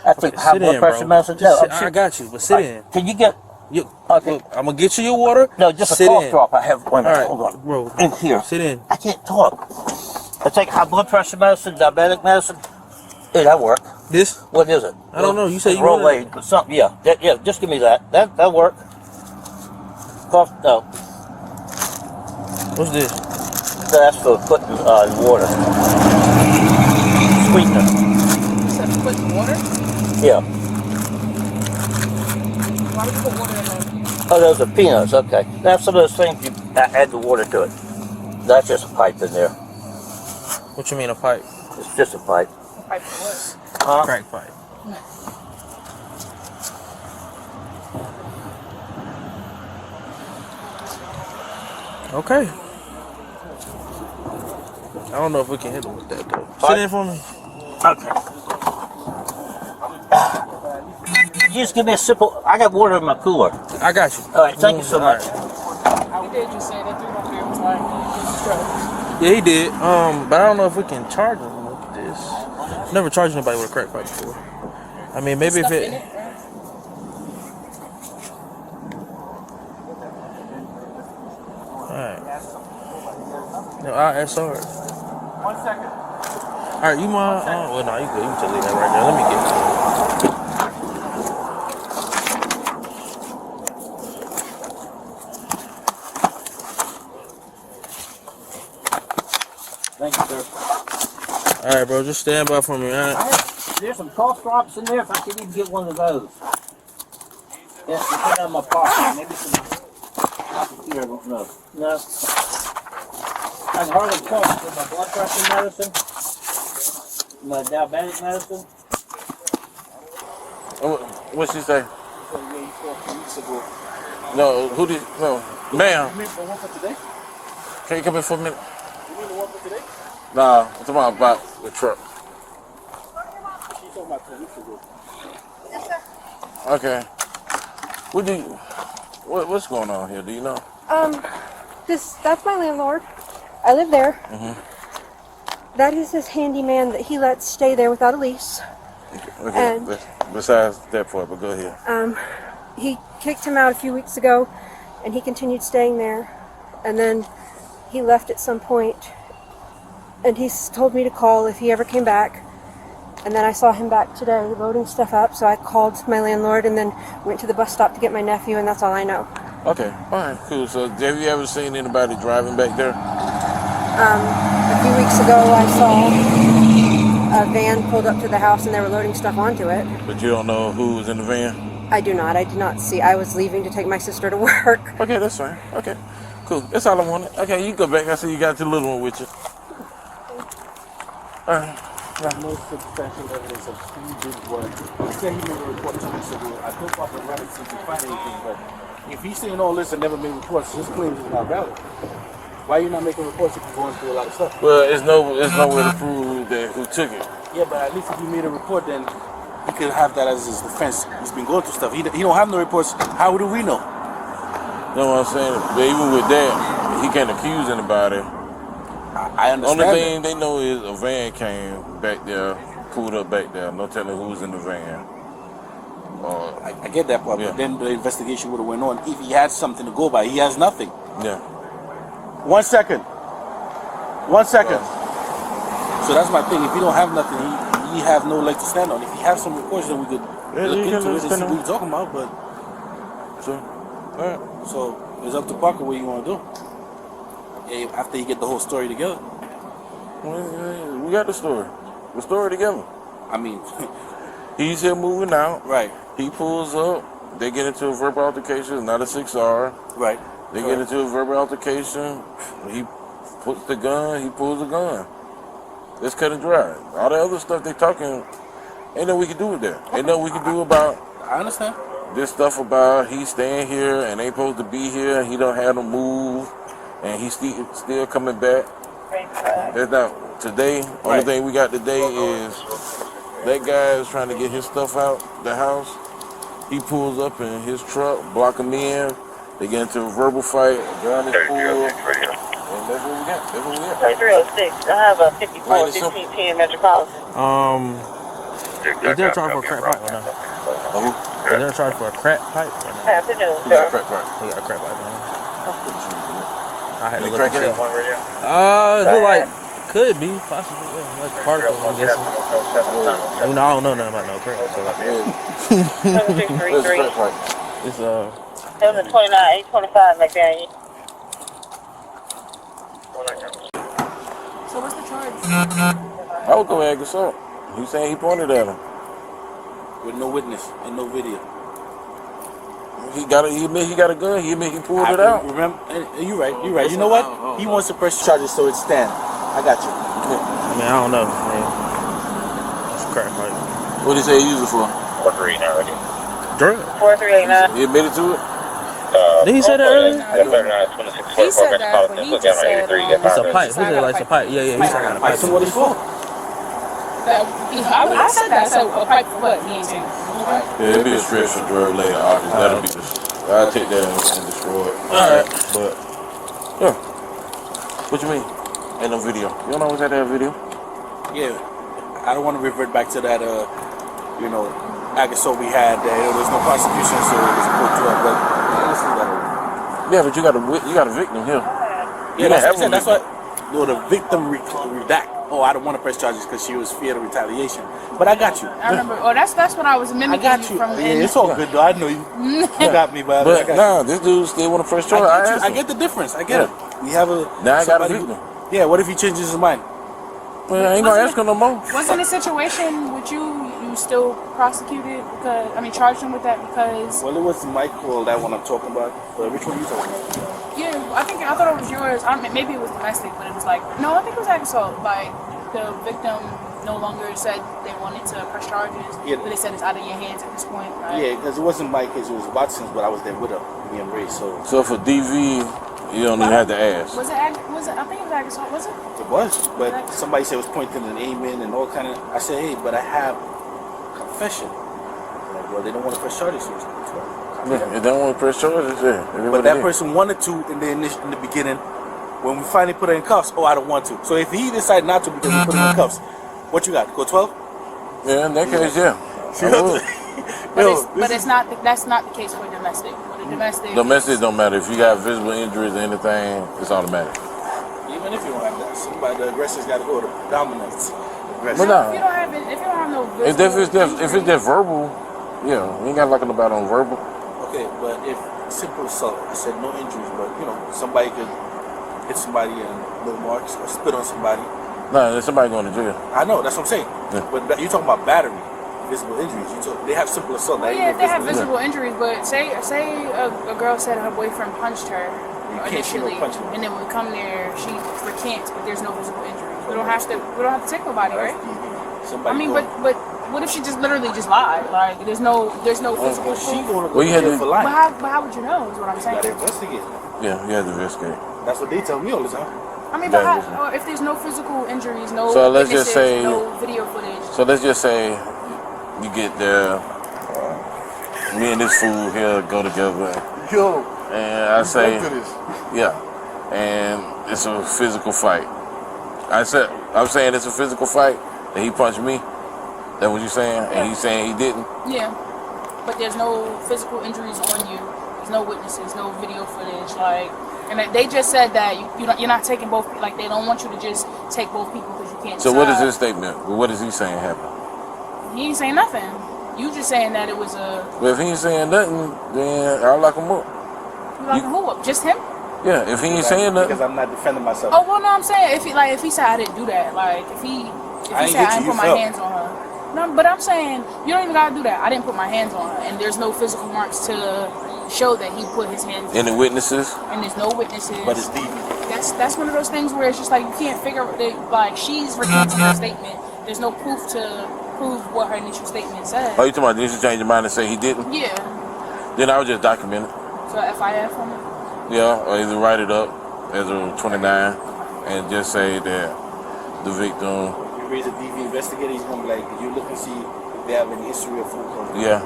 I take high blood pressure medicine. No, I got you, but sit in. Can you get? Okay. Look, I'm gonna get you your water. No, just a cough drop. I have one. All right, hold on, bro. In here. Sit in. I can't talk. I take high blood pressure medicine, diabetic medicine. Hey, that work. This? What is it? I don't know. You say you roll want aid, something. Yeah, yeah. Just give me that. That work. Cough. No. What's this? That's for putting in water. Sweetener. That's putting water? Yeah. Why would you put water in there? Oh, those are peanuts. Okay. That's some of those things you add the water to it. That's just a pipe in there. What you mean a pipe? It's just a pipe. A pipe for what? Crack pipe. Okay. I don't know if we can hit him with that though. Sit in for me. Okay. You just give me a simple. I got water in my cooler. I got you. All right. Thank you so much. He did just say that dude over there was like, Yeah, he did. But I don't know if we can charge him with this. Never charged anybody with a crack pipe before. I mean, maybe if it. Alright. No, I SR. 1 second. Alright, you mind? Well, no, you good. You can just leave that right there. Let me get it. Thank you, sir. Alright, bro. Just stand by for me, alright? There's some cough drops in there. If I could even get one of those. Yeah, you put on my pocket. Maybe some. Here, I don't know. No. I can hardly talk with my blood pressure medicine, my diabetic medicine. What'd she say? No, who did? No, ma'am. You mean the one for today? Can you come in for a minute? You mean the one for today? Nah, I'm talking about the truck. She's talking about 2 weeks ago. Okay. What's going on here? Do you know? That's my landlord. I live there. Mm-hmm. That is his handyman that he lets stay there without a lease. Okay. And besides that part, but go ahead. he kicked him out a few weeks ago, and he continued staying there. And then he left at some point, and he's told me to call if he ever came back. And then I saw him back today loading stuff up, so I called my landlord and then went to the bus stop to get my nephew, and that's all I know. Okay, all right, cool. So have you ever seen anybody driving back there? A few weeks ago I saw a van pulled up to the house and they were loading stuff onto it. But you don't know who was in the van? I do not. I did not see. I was leaving to take my sister to work. Okay, that's fine. Okay, cool. That's all I wanted. Okay, you go back. I see you got your little one with you. All right. No substantial evidence of who did what. He said he made a report 2 weeks ago. I told Papa Rabbit since he find anything, but if he's saying all this and never made reports, his claims is not valid. Why are you not making reports if you're going through a lot of stuff? Well, it's no way to prove that who took it. Yeah, but at least if he made a report, then he could have that as his defense. He's been going through stuff. He don't have no reports. How do we know? You know what I'm saying? But even with that, he can't accuse anybody. I understand. Only thing they know is a van came back there, pulled up back there. No telling who was in the van. I get that part, but then the investigation would have went on. If he had something to go by, he has nothing. Yeah. 1 second. 1 second. So that's my thing. If you don't have nothing, he have no leg to stand on. If you have some reports, then we could look into it and see what you're talking about. But so it's up to Parker what you want to do. After you get the whole story together. We got the story together. I mean, he's here moving out. Right. He pulls up. They get into a verbal altercation, not a 6R. Right. They get into a verbal altercation. He puts the gun. He pulls the gun. Let's cut and dry. All the other stuff they talking, ain't nothing we can do with that. Ain't nothing we can do about. I understand. This stuff about he staying here and ain't supposed to be here. And he don't have to move. And he's still coming back. That's not today. Only thing we got today is that guy is trying to get his stuff out the house. He pulls up in his truck, block him in. They get into a verbal fight. A gun is pulled. And that's what we got. That's what we got. 306. I have a 54-1510 Metropolitan. Is there a charge for a crack pipe or not? Is there a charge for a crack pipe or not? Afternoon, We got a crack pipe. We got a crack pipe on. I had to Any look crack at in it. it? It look like could be possibly like particles. I'm guessing. You know, I don't know nothing about no crack. So like, Where's the crack pipe? it's 729, 825, McDaniel. So what's the charge? I would go ahead and assault. He's saying he pointed at him. With no witness and no video. He admit he got a gun. He admit he pulled it out. Remember, you're right. You're right. You know what? He wants to press charges so it stand. I got you. I mean, I don't know. It's a crack pipe. What did he say he used it for? 439 already. Drug. 4389. He admitted to it? Did he say that earlier? He said that, but he just said It's a pipe. He said like it's a pipe. Yeah, he said a pipe. So what is for? I said that. So a pipe for what? He ain't saying. Yeah, it'll be a stretch for drug later. Obviously, that'll be I'll take that and destroy it. Alright. But, yeah. What you mean? Ain't no video. You don't always have to have video? Yeah. I don't want to revert back to that, Accuses we had. There was no prosecution, so it was a court trial. But let's leave that over. Yeah, but you got a victim here. Yeah, that's what. No, the victim redact. Oh, I don't want to press charges because she was feared of retaliation. But I got you. I remember. Oh, that's what I was mimicking. I got you. From. Yeah, it's all good though. I know you. You got me, but I got nah, this dude still want to press charges. I get the difference. I get it. We have a. Now I got a victim. Yeah. What if he changes his mind? Well, I ain't gonna ask him no more. Wasn't a situation with you still prosecuted because charged him with that because. Well, it was Michael that one I'm talking about. But which one are you talking about? Yeah, I thought it was yours. Maybe it was domestic, but it was like no, I think it was assault. Like the victim no longer said they wanted to press charges, but they said it's out of your hands at this point. Right? Yeah, because it wasn't my case; it was Watson's, but I was there with her, me and Ray. So for DV, you don't even have to ask. Was it? I think it was assault. Was it? It was, but somebody said it was pointing and aiming and all kind of. I said, hey, but I have confession. Like, well, they don't want to press charges. So they don't want to press charges. Yeah, but that person wanted to in the beginning. When we finally put her in cuffs, I don't want to. So if he decided not to because we put him in cuffs, what you got? Go 12? Yeah, in that case, yeah. But it's not. That's not the case for domestic. For the domestic don't matter. If you got visible injuries or anything, it's automatic. Even if you don't have that, somebody, the aggressors got to go to dominance. But no. If you don't have no visible if it's just verbal, yeah, we ain't got to lock nobody on verbal. Okay, but if simple assault, I said no injuries, but somebody could hit somebody and no marks or spit on somebody. No, there's somebody going to jail. I know, that's what I'm saying. Yeah. But you're talking about battery, visible injuries. They have simple assault. Well, yeah, if they have visible injuries, but say a girl said her boyfriend punched her initially, and then when we come there, she recants, but there's no visible injuries. We don't have to take nobody, right? But what if she just literally just lied? Like there's no physical proof. Well, you had to but how would you know? Is what I'm saying. You gotta investigate. Yeah, you have to investigate. That's what they tell me all the time. I mean, but if there's no physical injuries, no so let's just say, no video footage. So let's just say you get there, me and this fool here go together. Yo. And I say, yeah, and it's a physical fight. I'm saying it's a physical fight, and he punched me. That what you saying? Yeah. And he's saying he didn't? Yeah, but there's no physical injuries on you. There's no witnesses, no video footage, and they just said that you're not taking both. Like they don't want you to just take both people because you can't. So what is his statement? What is he saying happened? He ain't saying nothing. You just saying that it was a. Well, if he ain't saying nothing, then I'll lock him up. You lock who up? Just him? Yeah. If he ain't saying nothing. Because I'm not defending myself. Oh well, no, I'm saying if he said I didn't do that, like if he said I didn't put my hands on her. No, but I'm saying you don't even gotta do that. I didn't put my hands on her, and there's no physical marks to show that he put his hands. Any witnesses? And there's no witnesses. But it's deep. That's one of those things where it's just like you can't figure like she's recanting her statement. There's no proof to prove what her initial statement said. Oh, you talking about did she change your mind and say he didn't? Yeah. Then I would just document it. So FIF on it? Yeah, or either write it up as a 29 and just say that the victim. If you raise a DV investigator, he's gonna be like, you look and see if they have any history of food. Yeah.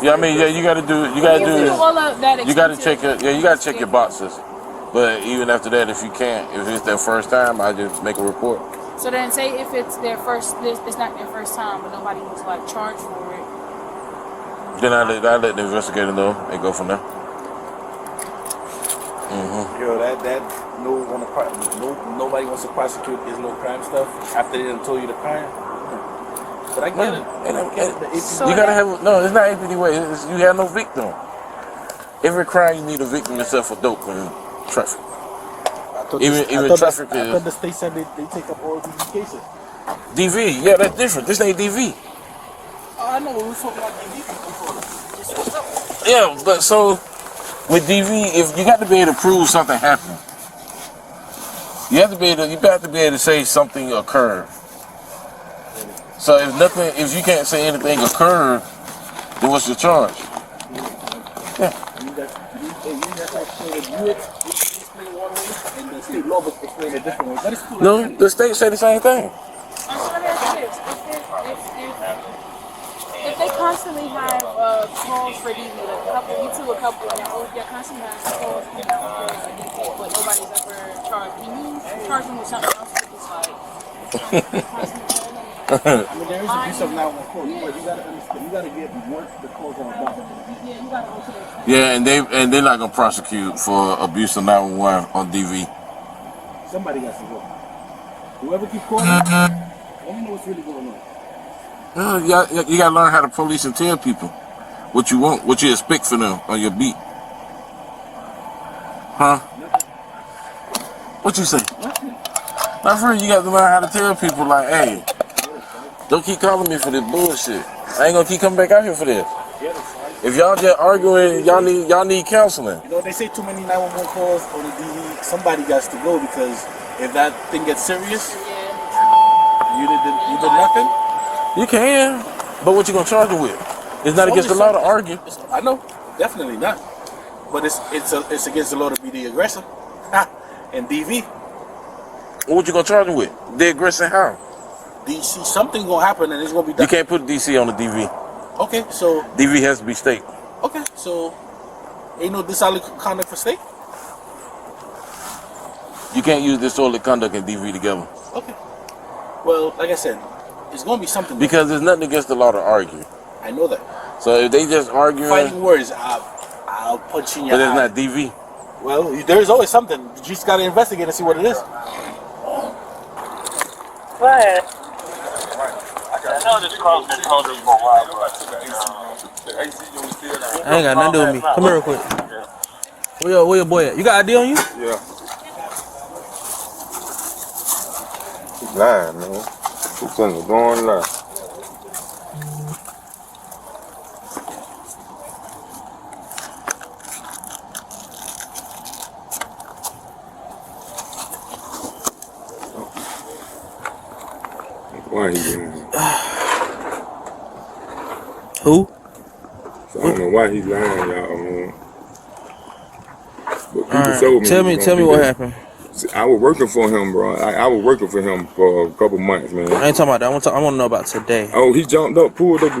Yeah, I mean, yeah, you gotta check your boxes. But even after that, if it's their first time, I just make a report. So then, say if it's their first, it's not their first time, but nobody was like charged for it. Then I let the investigator know and go from there. Yo, that nobody wants to prosecute this little crime stuff after they done told you the crime. But I get it. You gotta have it's not APD way. You have no victim. Every crime you need a victim except for dope and traffic. Even traffic is. I thought the state said they take up all these cases. DV, yeah, that's different. This ain't DV. Oh, I know we were talking about DV before. Yeah, but so with DV, if you got to be able to prove something happened, you have to be able to say something occurred. So if you can't say anything occurred, then what's your charge? Yeah. No, the state say the same thing. If they constantly have calls for DV, like you two a couple, and they're constantly having calls for DV, but nobody's ever charged. Can you charge them with something else? It's like I mean, there is abuse of 911, but you gotta understand, you gotta get what the calls are about. Yeah, and they're not gonna prosecute for abuse of 911 on DV. Somebody has to go. Whoever keeps calling, let me know what's really going on. You gotta learn how to police and tell people what you want, what you expect from them on your beat. Huh? What you say? Not for you got to learn how to tell people like, hey, don't keep calling me for this bullshit. I ain't gonna keep coming back out here for this. If y'all just arguing, y'all need counseling. You know, they say too many 911 calls on the DV. Somebody got to go because if that thing gets serious, you did nothing. You can, but what you gonna charge them with? It's not against the law to argue. I know, definitely not. But it's against the law to be the aggressor. And DV. What you gonna charge them with? The aggressor how? DC, something gonna happen and it's gonna be done. You can't put DC on the DV. Okay, so DV has to be state. Okay, so ain't no disorderly conduct for state? You can't use disorderly conduct and DV together. Okay. Well, like I said, it's gonna be something. Because there's nothing against the law to argue. I know that. So if they just arguing, fighting words, I'll punch you in your eye. But it's not DV. Well, there's always something. You just gotta investigate and see what it is. What? I know this call's been told us for a while, but I ain't got nothing to do with me. Come here real quick. Where your boy at? You got ID on you? Yeah. He's lying, man. He's going live. Why he doing it? Who? So I don't know why he's lying, y'all, man. But people right. told me. Tell me what happened. See, I was working for him, bro. I was working for him for a couple months, man. I ain't talking about that. I want to know about today. Oh, he jumped up, pulled out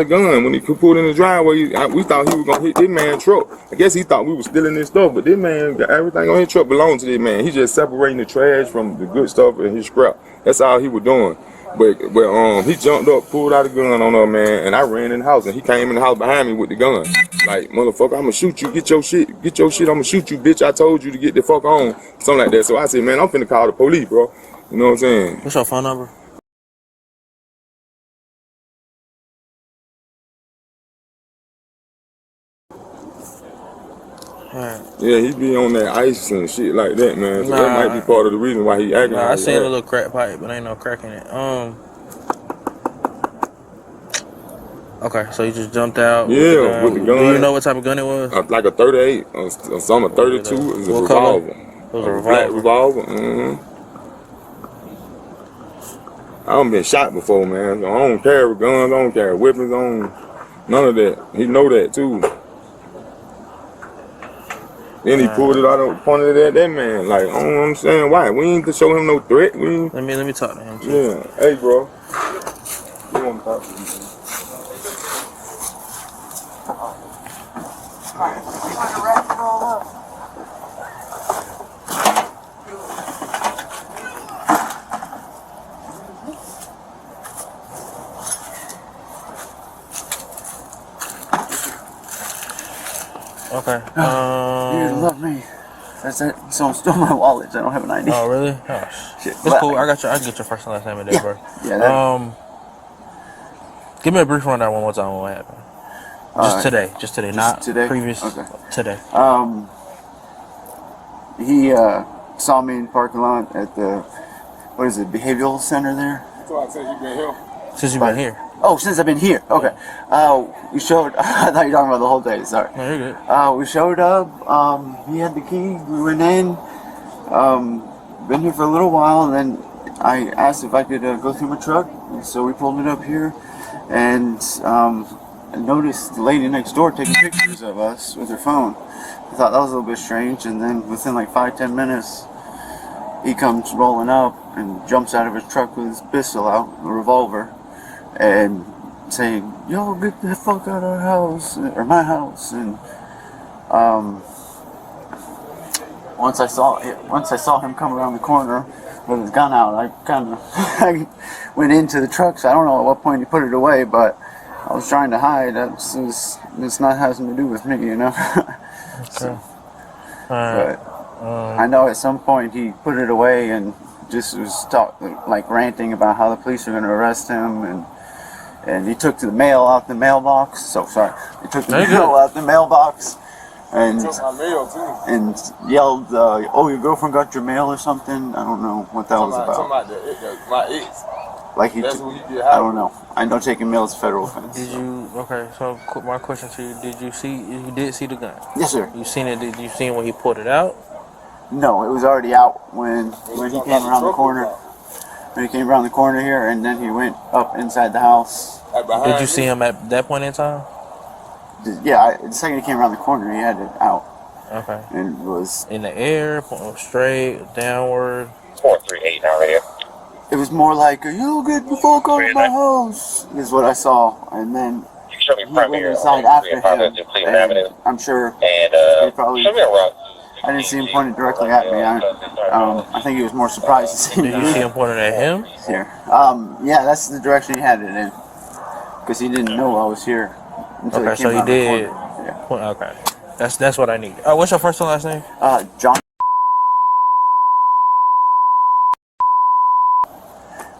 a gun. When he pulled in the driveway, we thought he was gonna hit this man's truck. I guess he thought we was stealing his stuff, but this man, everything on his truck belonged to this man. He just separating the trash from the good stuff and his scrap. That's all he was doing. But he jumped up, pulled out a gun on her, man, and I ran in the house, and he came in the house behind me with the gun. Like, motherfucker, I'm gonna shoot you, get your shit, I'm gonna shoot you, bitch, I told you to get the fuck on. Something like that. So I said, man, I'm finna call the police, bro. You know what I'm saying? What's your phone number? Alright. Yeah, he be on that ice and shit like that, man. So that might be part of the reason why he acting. I seen a little crack pipe, but ain't no crack in it. Okay, so you just jumped out. Yeah, with the gun. Do you know what type of gun it was? Like a 38 or something, a 32. It was a revolver. It was a revolver. Black revolver. Mm-hmm. I done been shot before, man. So I don't carry guns. I don't carry weapons. None of that. He know that too. Then he pulled it out and pointed it at that man. Like, I don't understand why. We ain't to show him no threat. Let me talk to him too. Yeah. Hey, bro. You want to talk to me? Okay. You love me. That's it. Someone stole my wallet. I don't have an ID. Oh, really? Oh, Shit. it's cool. I can get your first and last name in there, bro. Yeah. Give me a brief rundown one more time on what happened. Just today, not today? previous. Okay. Today. He saw me in the parking lot at the behavioral center there. So I said you been here. Since you've been here. Oh, since I've been here. Okay. We showed. I thought you were talking about the whole day. Sorry. No, you're good. We showed up. He had the key. We went in. Been here for a little while, and then I asked if I could go through my truck. And so we pulled it up here, and I noticed the lady next door taking pictures of us with her phone. I thought that was a little bit strange, and then within like 5-10 minutes, he comes rolling up and jumps out of his truck with his pistol out, a revolver, and saying, "Yo, get the fuck out of our house," or my house. And once I saw him come around the corner with his gun out, I kind of went into the truck. So I don't know at what point he put it away, but I was trying to hide. It's not having to do with me, you know. Okay. But I know at some point he put it away and just was ranting about how the police are going to arrest him, and he took the mail out the mailbox. So sorry, he took the mail out the mailbox and Took my mail too. and yelled, "Oh, your girlfriend got your mail or something." I don't know what that was about. My ex. Like That's what he did. I don't know. I know taking mail is a federal offense. Did you? Okay. So my question to you: did you see? You did see the gun? Yes, sir. You seen it? Did you see when he pulled it out? No, it was already out when he came around the corner. When he came around the corner here, and then he went up inside the house. Did you see him at that point in time? Yeah, the second he came around the corner, he had it out. Okay. And it was in the air, straight, downward. 438 now, radio. It was more like, "You get the fuck out of my house," is what I saw, and then he went inside after him. And I'm sure he probably. I didn't see him pointed directly at me. I think he was more surprised to see me. Did you see him pointed at him? Here. Yeah, that's the direction he had it in, because he didn't know I was here until Okay, he came so he around the did. corner. Yeah. Okay, that's what I need. What's your first and last name? John.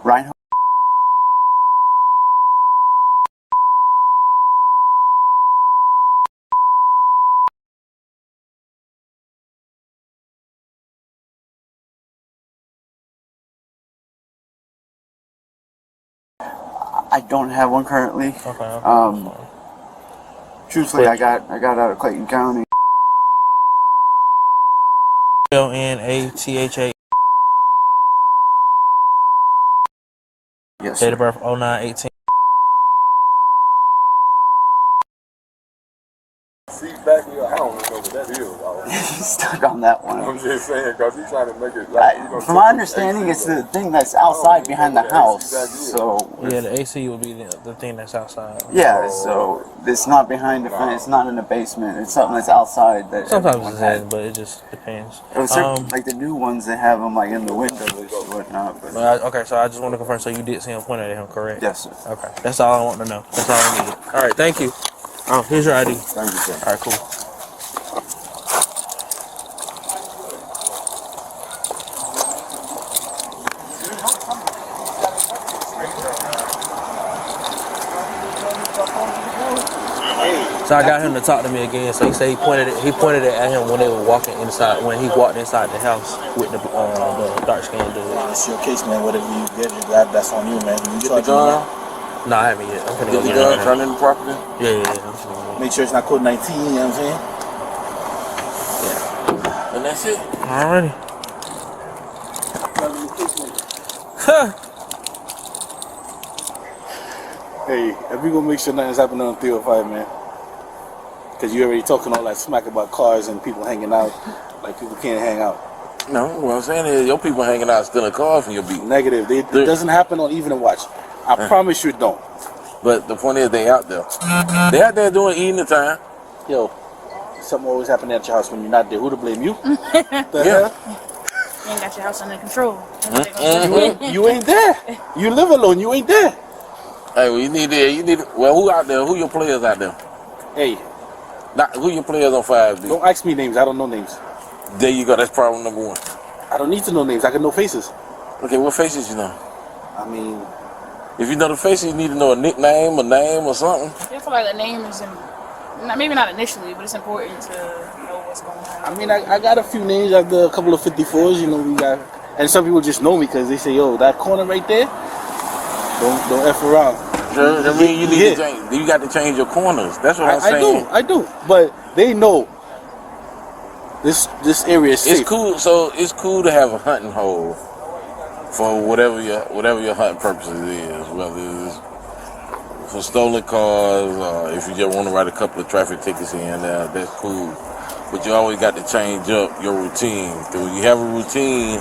Reinhardt. I don't have one currently. Okay. Truthfully, I got out of Clayton County. LNATHA. Yes. Date of birth 09/18. See back here, I don't even know what that is. He's stuck on that one. I'm just saying, because he's trying to make it from my understanding, it's the thing that's outside behind the house. So yeah, the AC would be the thing that's outside. Yeah, so it's not behind the fence. It's not in the basement. It's something that's outside. That sometimes it's in, but it just depends. Like the new ones, they have them like in the windows and whatnot. But okay, so I just want to confirm. So you did see him pointed at him, correct? Yes, sir. Okay, that's all I want to know. That's all I needed. All right, thank you. Oh, here's your ID. Thank you, sir. All right, cool. So I got him to talk to me again. So he said he pointed it at him when they were walking inside, when he walked inside the house with the dark skinned dude. It's your case, man. Whatever you get, that's on you, man. You Get the gun. No, I haven't yet. I'm gonna get the gun. Turn in the property. Yeah. Make sure it's not code 19. You know what I'm saying? Yeah. And that's it. Alrighty. Huh. Hey, if we gonna make sure nothing's happening on 305, man. Because you already talking all that smack about cars and people hanging out. Like people can't hang out. No, what I'm saying is your people hanging out stealing cars from your beat. Negative. It doesn't happen on Even and Watch. I promise you it don't. But the point is they out there. They out there doing eating the time. Yo, something always happening at your house when you're not there. Who to blame? You? You ain't got your house under control. You ain't there. You live alone. You ain't there. Hey, well, you need. Well, who out there? Who your players out there? Hey, Not who your players on 5B? Don't ask me names. I don't know names. There you go. That's problem number 1. I don't need to know names. I can know faces. Okay, what faces you know? I mean, if you know the faces, you need to know a nickname, a name, or something. Yeah, I feel like the name is maybe not initially, but it's important to know what's going on. I mean, I got a few names after a couple of 54s. You know, we got, and some people just know me because they say, "Yo, that corner right there, don't f around." I mean, you got to change your corners. That's what I'm saying. I do, but they know this area is safe. It's cool. So it's cool to have a hunting hole for whatever your hunting purposes is, whether it's for stolen cars, or if you just want to write a couple of traffic tickets in there, that's cool. But you always got to change up your routine. So when you have a routine,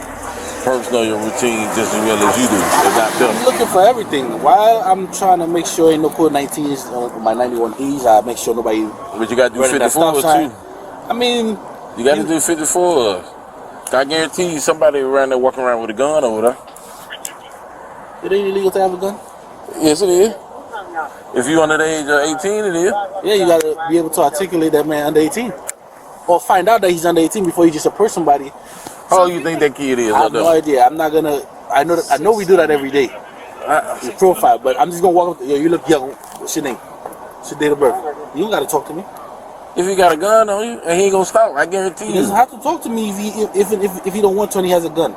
perps know your routine just as well as you do. It's not them. I'm looking for everything. While I'm trying to make sure ain't no code 19s on my 91Ds, I make sure nobody. But you got to do 54 too. I mean, you got to do 54. I guarantee you, somebody around there walking around with a gun over there. It ain't illegal to have a gun. Yes, it is. If you under the age of 18, it is. Yeah, you got to be able to articulate that man under 18. Or find out that he's under 18 before you just approach somebody. How old you think that kid is? I have no idea. I'm not gonna. I know we do that every day. Your profile, but I'm just gonna walk up. Yo, you look young. What's your name? What's your date of birth? You don't gotta talk to me. If you got a gun on you, and he ain't gonna stop, I guarantee you. He doesn't have to talk to me if he don't want to and he has a gun.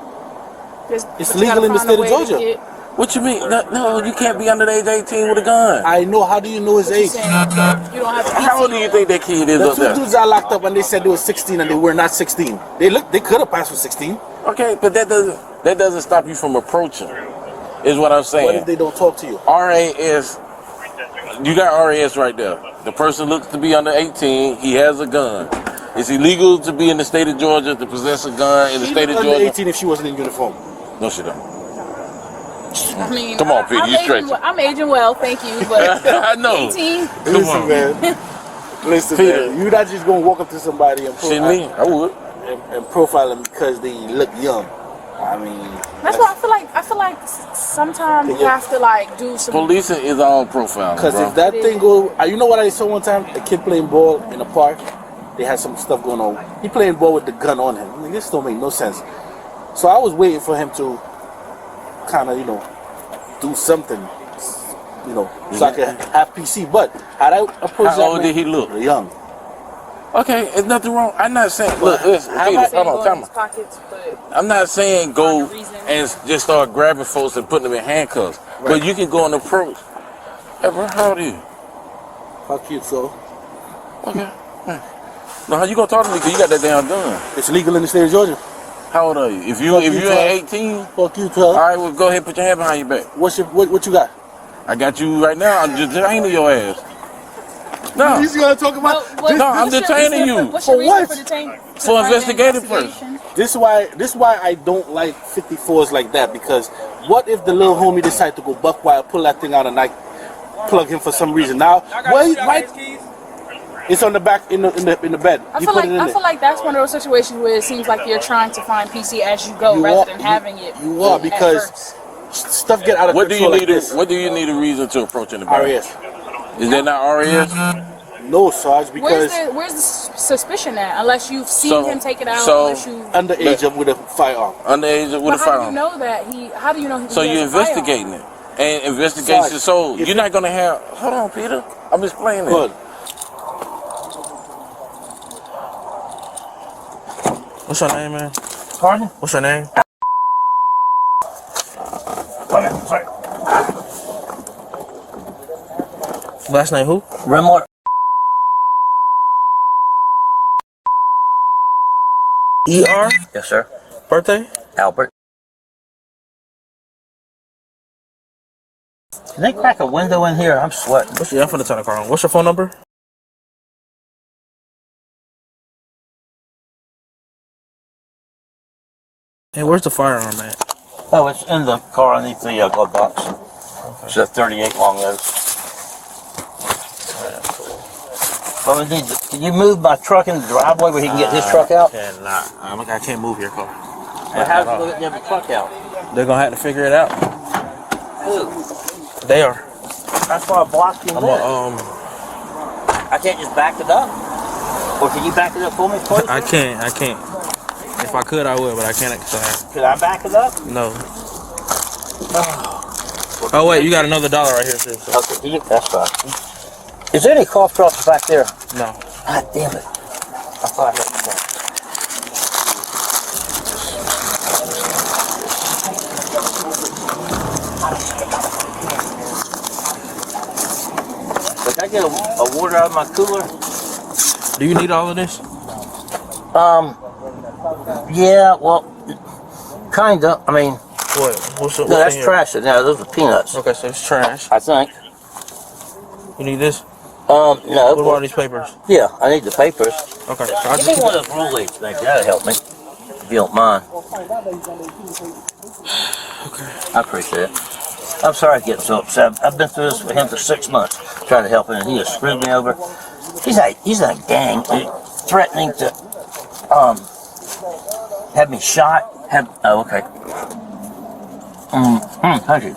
It's legal in the state of Georgia. What you mean? No, you can't be under the age of 18 with a gun. I know. How do you know his age? How old do you think that kid is up there? The 2 dudes are locked up and they said they were 16 and they were not 16. They could have passed for 16. Okay, but that doesn't stop you from approaching. Is what I'm saying. What if they don't talk to you? RAS. You got RAS right there. The person looks to be under 18. He has a gun. It's illegal to be in the state of Georgia to possess a gun in the state of Georgia. Under 18 if she wasn't in uniform. No, she don't. I mean, come on, Pete, you stretch. I'm aging well, thank you, but I know. 18. Listen, man. Listen, Peter, man. You're not just gonna walk up to somebody and I would and profile them because they look young. I mean, that's why I feel like sometimes you have to like do some. Policing is all profiling. Because if that thing go, you know what I saw one time? A kid playing ball in a park. They had some stuff going on. He playing ball with the gun on him. I mean, this don't make no sense. So I was waiting for him to kind of, do something, so I could have PC. But had I approached how old did he look? Young. Okay, there's nothing wrong. I'm not saying. Look, listen, hold on, come on. I'm not saying go and just start grabbing folks and putting them in handcuffs. Right. But you can go and approach. Hey, bro, how old are you? Fuck you, so. Okay. Now, how you gonna talk to me? Because you got that damn gun. It's legal in the state of Georgia. How old are you? If you ain't 18, fuck you, 12. All right, well, go ahead and put your hand behind your back. What you got? I got you right now. I'm just detaining your ass. No. He's gonna talk about. No, I'm detaining you. For what? For investigative purpose. This is why I don't like 54s like that, because what if the little homie decide to go buck wild, pull that thing out, and I plug him for some reason? Now, why? It's on the back in the bed. I feel like that's one of those situations where it seems like you're trying to find PC as you go rather than having it. You are, because stuff get out of control. What do you need a reason to approach in the back? RAS. Is that not RAS? No, Sarge, because where's the suspicion at? Unless you've seen him take it out. Underage with a firearm. Underage with a firearm. How do you know that how do you know he? So you're investigating it, and investigation. So you're not gonna have. Hold on, Peter. I'm explaining it. Good. What's your name, man? Pardon? What's your name? Sorry. Last name who? Landlord. ER? Yes, sir. Birthday? Albert. Can they crack a window in here? I'm sweating. I'm finna turn the car on. What's your phone number? Hey, where's the firearm at? Oh, it's in the car underneath the glove box. Okay. It's a 38 long nose. Well, can you move my truck in the driveway where he can get his truck out? I can't move your car. Well, how do you get the truck out? They're gonna have to figure it out. Who? They are. That's why I blocked him in. I can't just back it up. Or can you back it up for me, please? I can't. If I could, I would, but I can't. Could I back it up? No. Oh wait, you got another $1 right here too. So. Okay, that's fine. Is there any cough drops back there? No. God damn it. I thought I had some. Can I get a water out of my cooler? Do you need all of this? Yeah, well, kinda. I mean, what's no, that's trash. No, those are peanuts. Okay, so it's trash. I think. You need this? No. What about these papers? Yeah, I need the papers. Okay. Give me one of those rule leads, maybe. That'll help me. If you don't mind. Okay. I appreciate it. I'm sorry I get so upset. I've been through this with him for 6 months, trying to help him, and he has screwed me over. He's a gang, threatening to have me shot. Oh, okay. Thank you.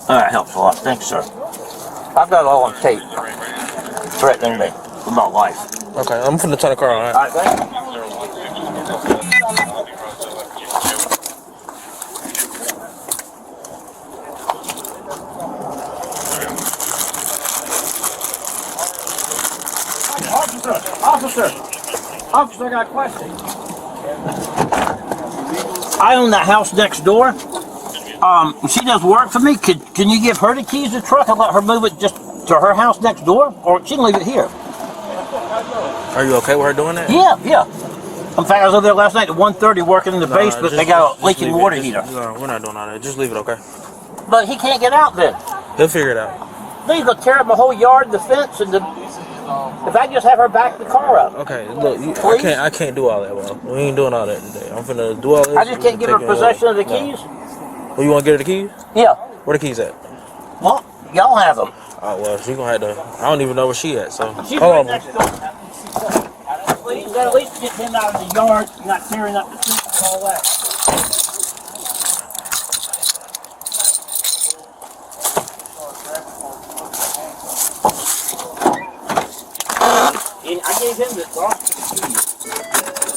That helps a lot. Thanks, sir. I've got it all on tape. Threatening me with my life. Okay, I'm finna turn the car on. All right, thank you. Officer, I got a question. I own that house next door. She does work for me. Can you give her the keys to the truck and let her move it just to her house next door? Or she can leave it here. Are you okay with her doing that? Yeah. In fact, I was over there last night at 1:30 working in the basement. They got a leaking water heater. No, we're not doing all that. Just leave it, okay? But he can't get out then. He'll figure it out. Then he's going to tear up my whole yard, the fence, and if I just have her back the car up. Okay, look, I can't do all that, bro. We ain't doing all that today. I'm finna do all this. I just can't give her possession of the keys? Well, you want to get her the keys? Yeah. Where the keys at? Well, y'all have them. Oh, well, she gonna have to. I don't even know where she at, so. She's Hold right on. next door. You gotta at least get him out of the yard, not tearing up the fence and all that. I gave him the box.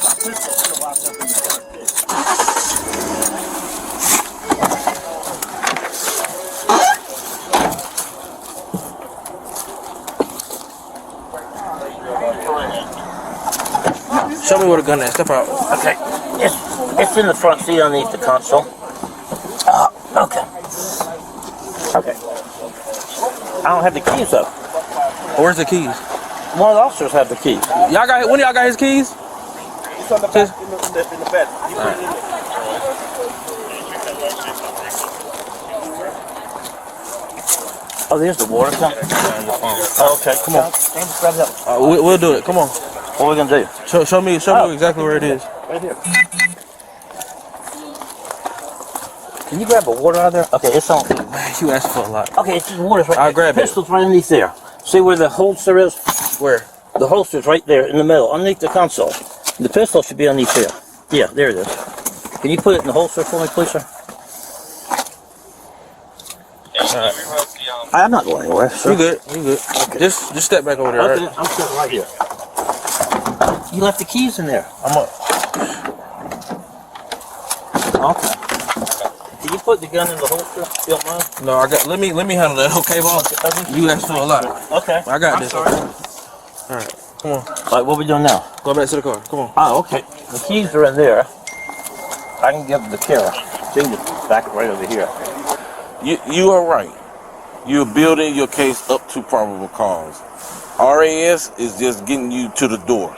My pistol's still locked up in the car, too. Show me where the gun is. Step out. Okay. It's in the front seat underneath the console. Okay. I don't have the keys though. Where's the keys? One of the officers have the keys. Y'all got one of y'all got his keys? It's on the back in the bed. Oh, there's the water tank. Oh, okay, come on. Grab it up. We'll do it. Come on. What are we gonna do? Show me exactly where it is. Right here. Can you grab the water out of there? Okay, it's on. Man, you asked for a lot. Okay, it's the water's right there. I'll grab it. Pistol's right underneath there. See where the holster is? Where? The holster's right there in the middle, underneath the console. The pistol should be underneath there. Yeah, there it is. Can you put it in the holster for me, please, sir? Alright. I'm not going anywhere, sir. You good. Okay. Just step back over there. Okay, right? I'm sitting right here. You left the keys in there. I'm up. Okay. Can you put the gun in the holster, if you don't mind? No, I got. Let me handle that. Okay, boss. You asked for a lot. Okay. I got this. Sorry. All right. Come on. All right, what are we doing now? Go back to the car. Come on. Oh, okay. The keys are in there. I can give them to Kara. She can just back it right over here. You are right. You're building your case up to probable cause. RAS is just getting you to the door.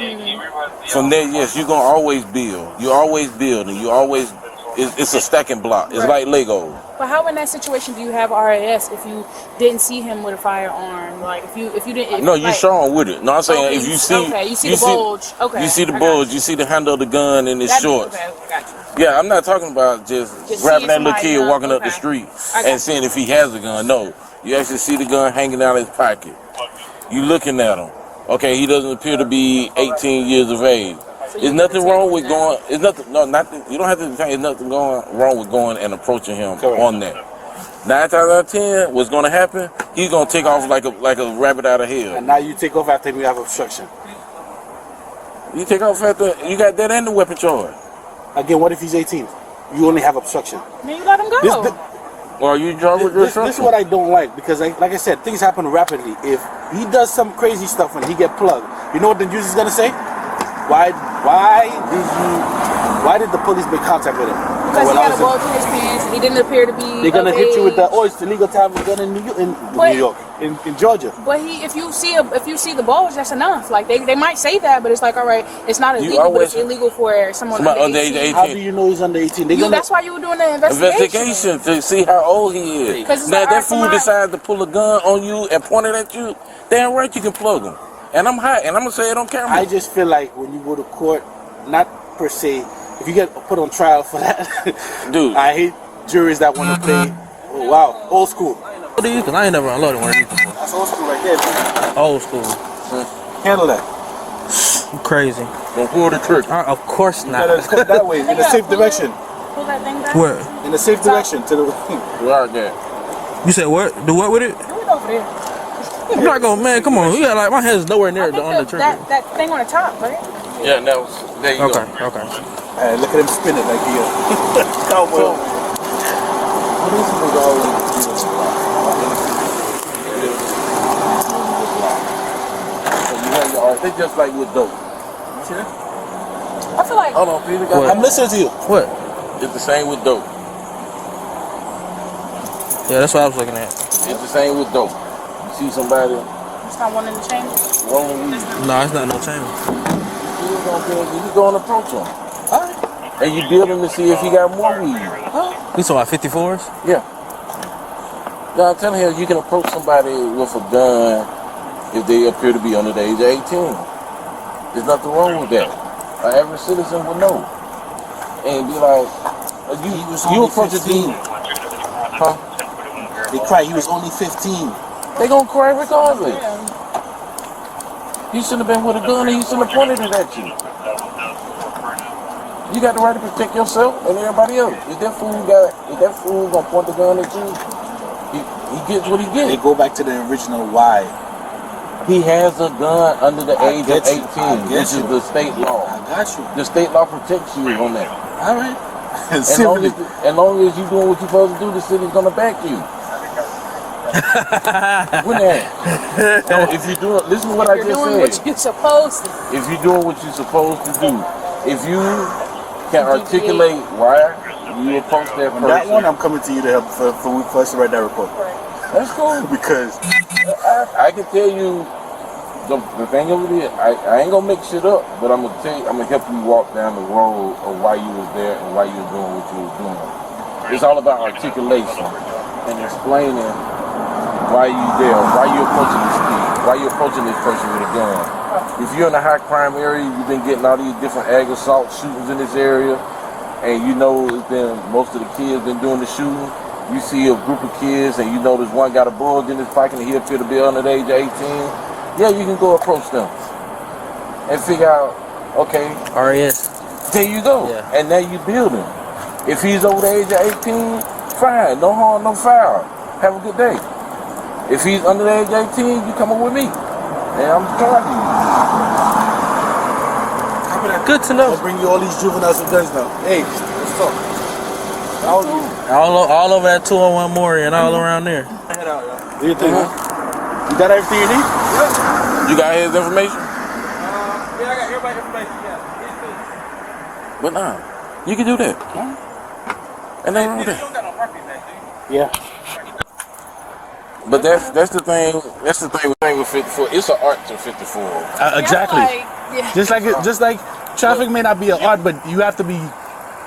From there, yes, you're gonna always build. You always build, and you always. It's a stacking block. It's like Lego. But how in that situation do you have RAS if you didn't see him with a firearm? Like if you didn't. No, you saw him with it. No, I'm saying okay, if you see. Okay, you see the bulge. Okay. You see the bulge. You see the handle of the gun in his shorts. Okay, got you. Yeah, I'm not talking about just grabbing that little kid walking up the street and seeing if he has a gun. No, you actually see the gun hanging out of his pocket. You looking at him. Okay, he doesn't appear to be 18 years of age. There's nothing wrong with going. It's nothing. No, nothing. You don't have to. There's nothing wrong with going and approaching him on that. 9 times out of 10, what's going to happen? He's going to take off like a rabbit out of hell. And now you take off after we have obstruction. You take off after you got that and the weapon charge. Again, what if he's 18? You only have obstruction. Then you let him go. Or you drive with this is what I don't like, because like I said, things happen rapidly. If he does some crazy stuff and he get plugged, you know what the news is gonna say? Why did the police make contact with him? Because he had a bulge in his pants and he didn't appear to be. They're gonna of hit age. you with the it's illegal to have a gun in New York, in Georgia. But if you see the bulge, that's enough. Like they might say that, but it's like, all right, it's not illegal, but it's illegal for someone under 18. How do you know he's under 18? That's why you were doing the investigation to see how old he is. Now that fool decides to pull a gun on you and point it at you, damn right you can plug him. And I'm hot, and I'm gonna say it on camera. I just feel like when you go to court, not per se, if you get put on trial for that, dude, I hate juries that want to play. Oh, wow, old school. What do you think? I ain't never unloaded one of these before. That's old school right there, man. Old school. Handle that. You crazy. Don't pull the trigger. Of course not. You gotta that way, in a safe direction. Pull that thing back. Where? In a safe direction to the. Right there. You said what? Do what with it? Do it over there. I'm not going, man. Come on. You got like my hand's nowhere near on the trigger. That thing on the top, right? Yeah, no. There you go. Okay. Hey, look at him spin it like he a cowboy. What is it always? They just like with dope. You see that? I feel like. Hold on, Peter. I'm listening to you. What? It's the same with dope. Yeah, that's what I was looking at. It's the same with dope. You see somebody It's not one in the chamber. rolling weed. No, it's not no chamber. You go and approach him. And you build him to see if he got more weed. We talking about 54s? Yeah. No, I'm telling you, you can approach somebody with a gun if they appear to be under the age of 18. There's nothing wrong with that. An average citizen would know. And be like, you approach a dude. Huh? They cry, he was only 15. They gonna cry regardless. He shouldn't have been with a gun and he shouldn't have pointed it at you. You got the right to protect yourself and everybody else. If that fool gonna point the gun at you, he gets what he gets. They go back to the original why. He has a gun under the age of 18, which is the state law. I got you. The state law protects you on that. All right. As long as you doing what you're supposed to do, the city's gonna back you. If you're doing, listen to what I just said. What you're supposed to. If you're doing what you're supposed to do, if you can articulate why you approach that person. That one, I'm coming to you to help for us to write that report. That's cool. Because I can tell you the thing of it is, I ain't gonna make shit up, but I'm gonna help you walk down the road of why you was there and why you was doing what you was doing. It's all about articulation and explaining why you there, why you approaching this kid, why you approaching this person with a gun. If you're in a high crime area, you've been getting all these different ag assault shootings in this area, and you know then most of the kids been doing the shooting. You see a group of kids and you know there's one got a bulge in his pocket and he appear to be under the age of 18. Yeah, you can go approach them and figure out, okay, RAS. there you go. Yeah. And now you build him. If he's over the age of 18, fine, no harm, no foul. Have a good day. If he's under the age of 18, you come up with me. And I'm charging you. Good to know. I'll bring you all these juveniles with guns now. Hey, let's talk. How old are you? All over at 201 Maury and all around there. Head out, y'all. Do you think? You got everything you need? Yeah. You got his information? Yeah, I got everybody's information, yeah. But nah, you can do that. And they don't do that. You don't got no parking back, do you? Yeah. But that's the thing. That's the thing with 54. It's an art to 54. Exactly. Just like traffic may not be an art, but you have to be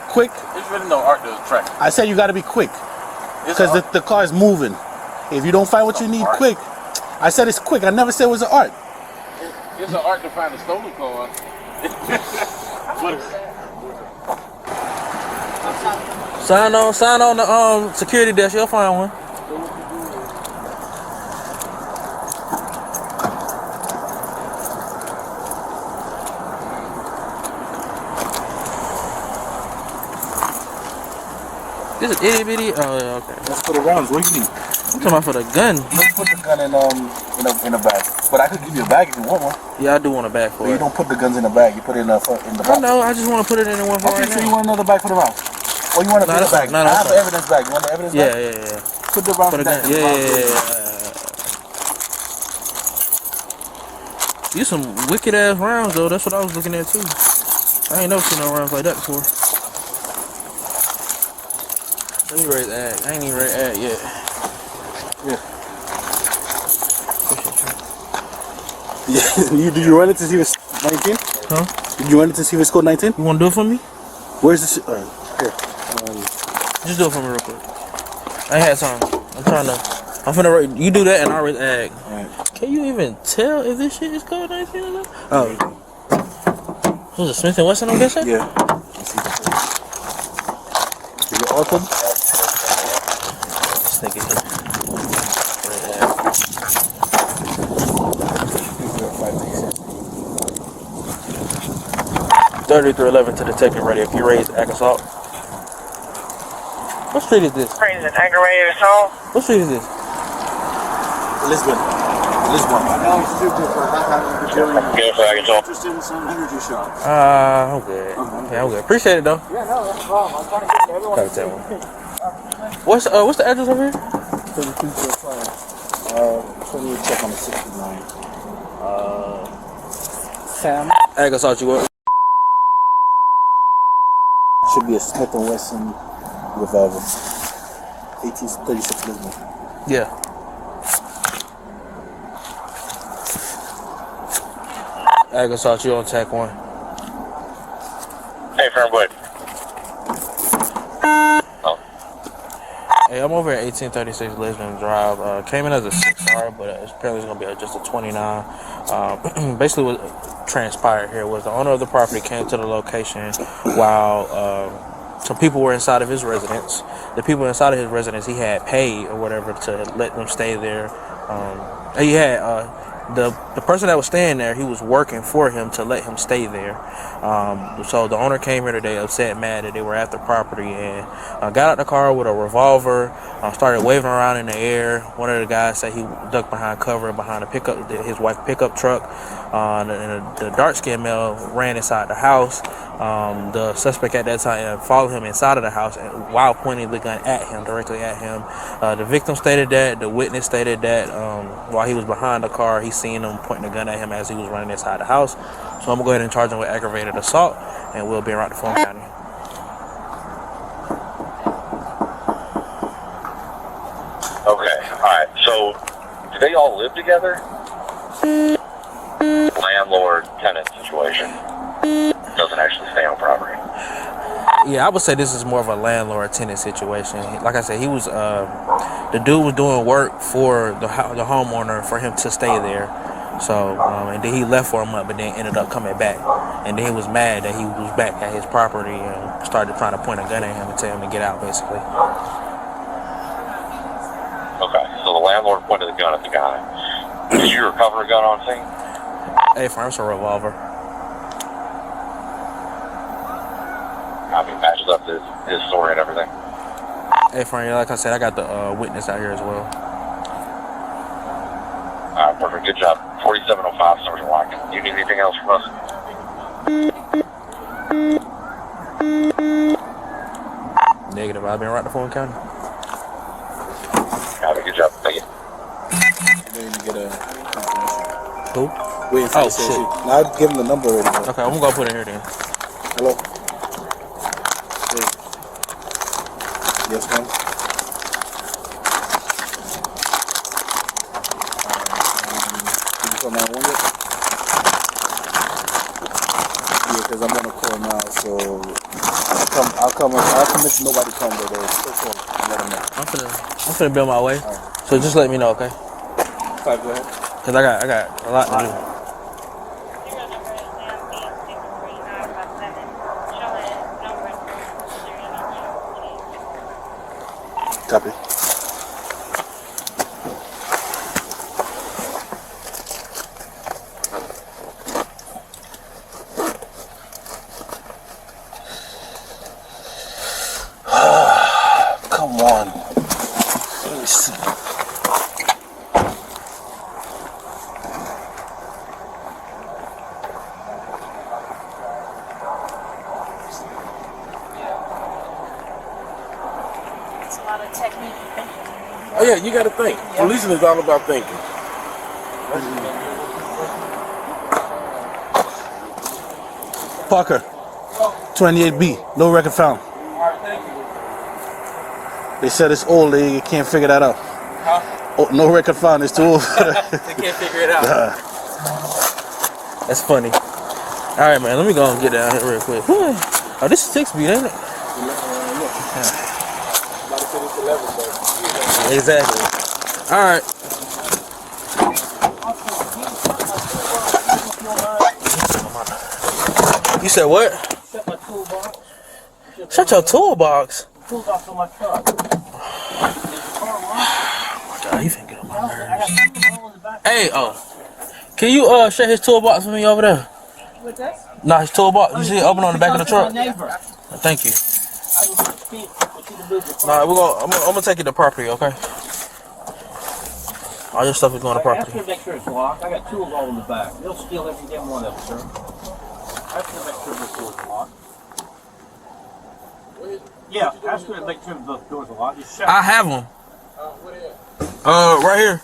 quick. It's really no art to traffic. I said you got to be quick because the car is moving. If you don't find what you need quick, I said it's quick. I never said it was an art. It's an art to find a stolen car. Sign on the security desk. You'll find one. This is itty bitty. Oh, yeah, okay. That's for the rounds. What do you need? I'm talking about for the gun. Let's put the gun in a bag. But I could give you a bag if you want one. Yeah, I do want a bag for But it. you don't put the guns in the bag. You put it in the box. I know. I just want to put it in the one for Okay, right so now. you want another bag for the rounds? Or you want a bigger bag? No, I have the evidence bag. You want the evidence bag? Yeah. Put the rounds in the bag. Yeah. These some wicked ass rounds though. That's what I was looking at too. I ain't never seen no rounds like that before. Let me raise that. I ain't even raised that yet. Yeah. Did you run it to see if it's 19? Huh? Did you run it to see if it's code 19? You want to do it for me? Where's this? Here. Just do it for me real quick. I had some. I'm finna write. You do that and I'll raise ag. Alright. Can you even tell if this shit is code 19 or not? Oh. Was it Smith & Wesson, I'm guessing? Yeah. Is it awesome? This nigga here. 3311 to detective ready. If you raise ag assault. What street is this? Raising aggravated assault. What street is this? Lisbon. I know it's stupid, but I haven't been doing Go for ag assault. interested in some energy shots. I'm good. Yeah, I'm good. Appreciate it though. Yeah, no, that's a problem. I'm trying to get everyone. Gotta tell me. What's the address over here? 3205. So we check on the 69. Sam. Ag assault you up. Should be a Smith & Wesson revolver. 1836 Lisbon. Yeah. Ag assault you on tack 1. Hey, Fernwood. Oh. Hey, I'm over at 1836 Lisbon Drive. Came in as a 6R, but apparently it's gonna be just a 29. Basically, what transpired here was the owner of the property came to the location while some people were inside of his residence. The people inside of his residence he had paid or whatever to let them stay there. He had the person that was staying there, he was working for him to let him stay there. So the owner came here today upset, mad that they were at the property, and got out the car with a revolver, started waving around in the air. One of the guys said he ducked behind cover behind a pickup, his wife's pickup truck. And the dark-skinned male ran inside the house. The suspect at that time followed him inside of the house while pointing the gun at him, directly at him. The victim stated that, the witness stated that while he was behind the car, he seen him pointing the gun at him as he was running inside the house. So I'm gonna go ahead and charge him with aggravated assault, and we'll be around the Fulton County. Okay, alright. So, do they all live together? Landlord, tenant situation. Doesn't actually stay on property. Yeah, I would say this is more of a landlord-tenant situation. Like I said, he was the dude was doing work for the homeowner for him to stay there. So, and then he left for a month, but then ended up coming back. And then he was mad that he was back at his property and started trying to point a gun at him and tell him to get out, basically. Okay, so the landlord pointed the gun at the guy. Did you recover a gun on scene? Hey, it's a revolver. I mean, matches up to his story and everything. Hey, Frank, like I said, I got the witness out here as well. Alright, perfect. Good job. 4705, Sergeant Watkins. Do you need anything else from us? Negative. I've been right to Fulton County. Got it. Good job. Thank you. Waiting to get a confirmation. Who? Waiting for Oh, the shit. CSC. Now I'll give him the number already. Bro. Okay, I'm gonna go put it here then. Hello? Hey. Yes, ma'am? Did you call 911 yet? Yeah, because I'm on a call now, so I'll come if nobody comes or they'll still call and let them know. I'm finna build my way. So just let me know, okay? Five, go ahead. Cause I got a lot to do. Copy. lot of technique. Oh yeah, you got to think. Policing is all about thinking. Parker, 28B, no record found. They said it's old, they can't figure that out. Huh? Oh, no record found, it's too old. They can't figure it out. That's funny. Alright, man, let me go and get down here real quick. Oh, this is 6B, ain't it? Exactly. Alright. You said what? Shut my toolbox. Shut your toolbox. Toolbox on my truck. Oh my God, he finna get on my nerves. Hey, can you shut his toolbox for me over there? What's that? Nah, his toolbox. You see it open on the back of the truck? Thank you. Nah, I'm gonna take it to property, okay? All your stuff is going to property. Ask her to make sure it's locked. I got tools all in the back. They'll steal every damn one of them, sir. Ask her to make sure the doors are locked. Yeah, ask her to make sure the doors are locked. Just shut. I have them. Right here.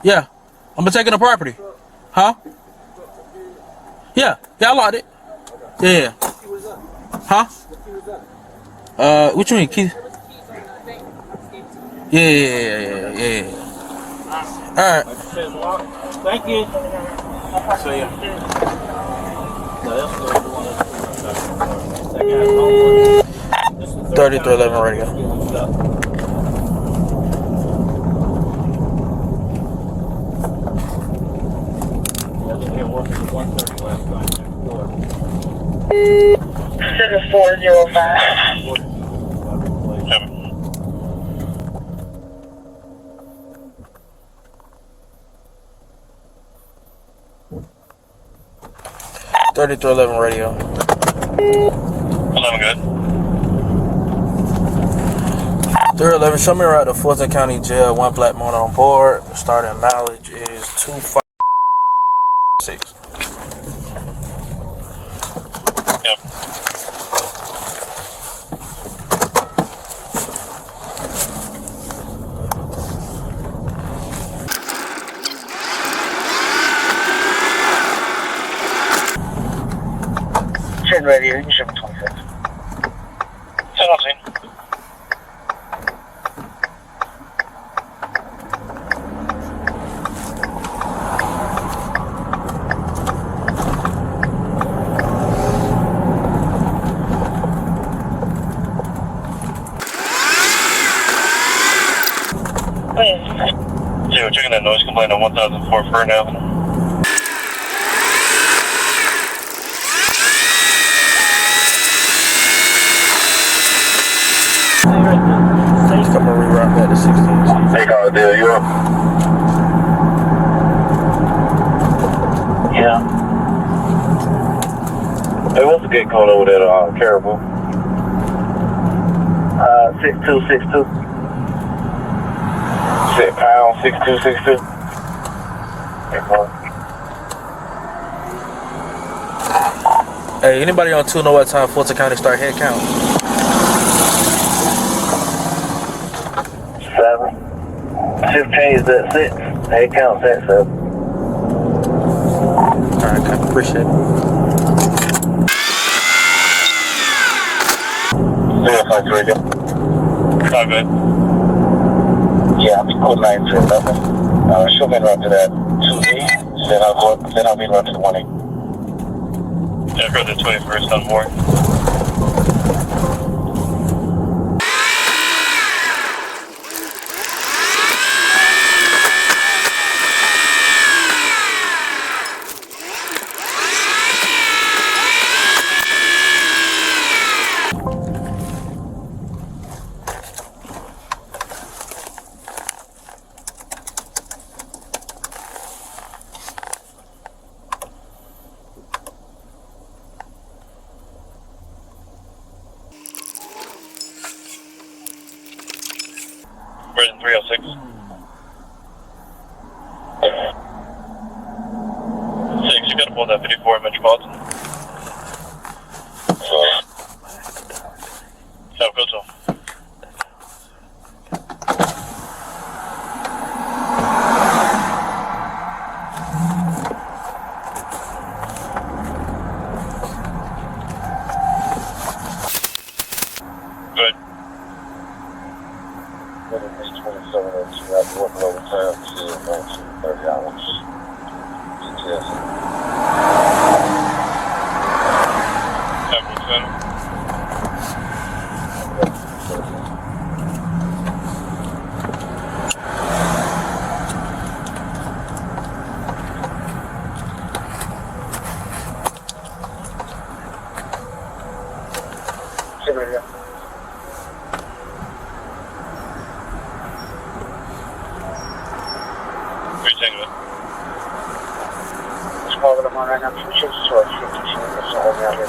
Yeah. I'm gonna take it to property. Huh? Yeah. Yeah, I locked it. Yeah. Huh? What you mean, keys? Yeah. Alright. Thank you. See ya. 3311 radio. Seven 405. 3311 radio. 11 good. 311, show me around the Fulton County Jail. One black motor on board. Starting mileage is 256. Yep. Ready, you can ship 26. 10 on scene. Zero, checking that noise complaint on 1004 Fern Avenue. Come and reroute that to 16. Hey, call it deal, you up? Yeah. Hey, what's the gate code over there, Caribou? 6262. Sit pound 6262. Hey, anybody on 2 know what time Fulton County start head count? 7. Shift change at 6. Head count's at 7. Alright, okay, appreciate it. 053 radio. Not good. Yeah, I'll be code 9 to 11. She'll be run to that 2D. Then I'll be run to the 1A. Yeah, go to the 21st on board. Version 306. 6, you gotta pull that 54 Metropolitan. South Coastal. It's 2702. I've been working overtime till 19:30 hours. Yes. Right now, 262 or 52. That's all we have here.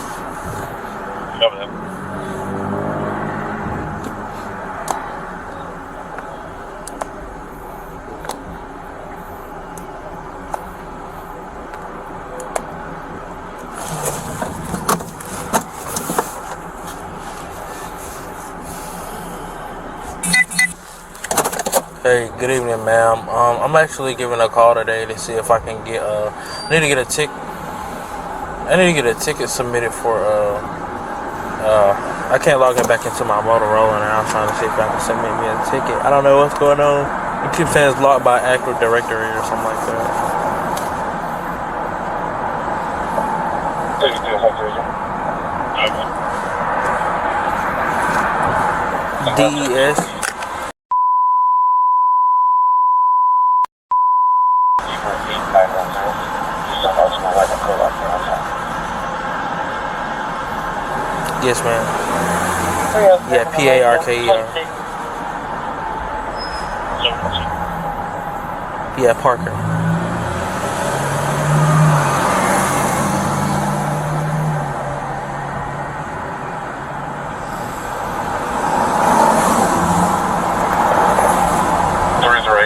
Over there. Hey, good evening, ma'am. I'm actually giving a call today to see if I can get I need to get a ticket submitted for I can't log in back into my Motorola now. I'm trying to see if I can submit me a ticket. I don't know what's going on. It keeps saying it's locked by active directory or something like that. DES. Yes, ma'am. Yeah, Parker. Yeah, Parker.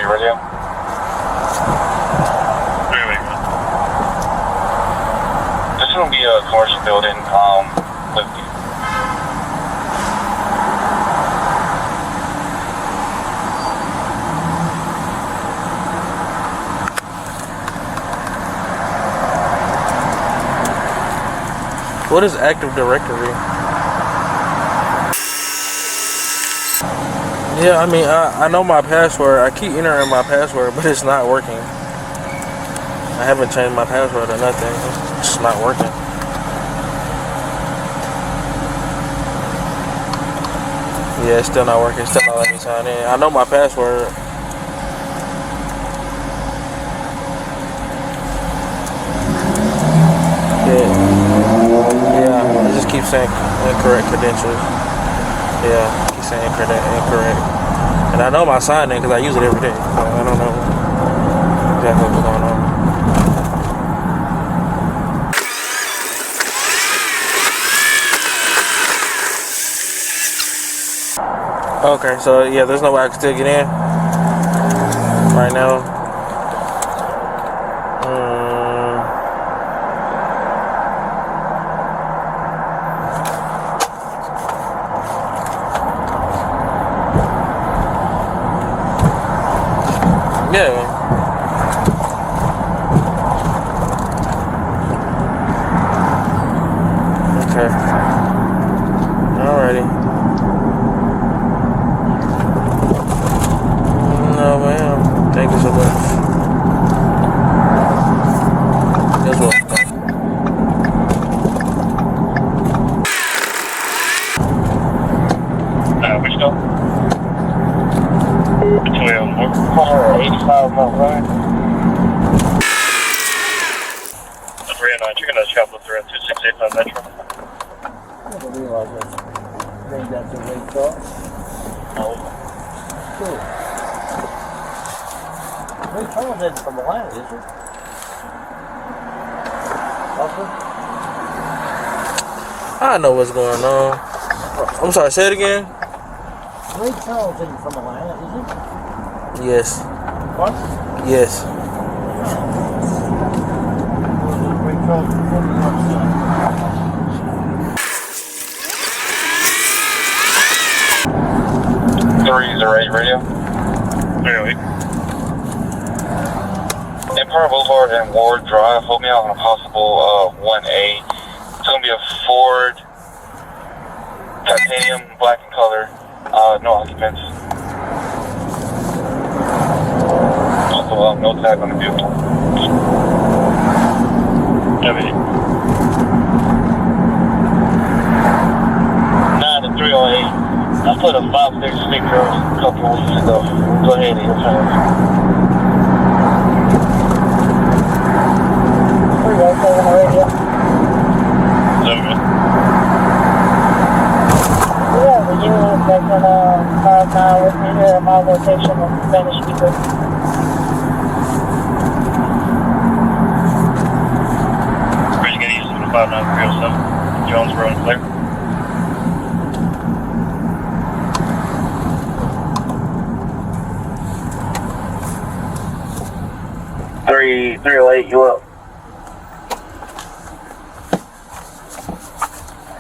Radio. This is going to be a commercial building. What is Active Directory? Yeah, I mean, I know my password. I keep entering my password, but it's not working. I haven't changed my password or nothing. It's just not working. Yeah, it's still not working. It's still not letting me sign in. I know my password. Yeah, it just keeps saying incorrect credentials. Yeah, it keeps saying incorrect. And I know my sign in because I use it every day. So I don't know exactly what's going on. Okay, so yeah, there's no way I can still get in right now. Yeah. Okay. Alrighty. No, ma'am. Thank you so much. As well. Which go? Between 85 Mount Ryan. 309, you're going to travel through 2685 Metro. I didn't realize that. Bring that to Ray Charles. Cool. Ray Charles isn't from Atlanta, is he? I know what's going on. I'm sorry, say it again. Ray Charles isn't from Atlanta, is he? Yes. What? Yes. Ray Charles from the 308 radio. 308. Empire Boulevard and Ward Drive. Hold me out on a possible 1A. It's going to be a Ford titanium, black in color. No occupants. no tag on the vehicle. Everything. 9 to 308. I put a 5-6 sticker a couple of weeks ago. Go ahead and your turn. 307 radio. 7. Yeah, the unit that's in 5-9 with me here at my location of Spanish speaker. Ready to get used to the 5-9 307. Jones Road clear. 308, you up?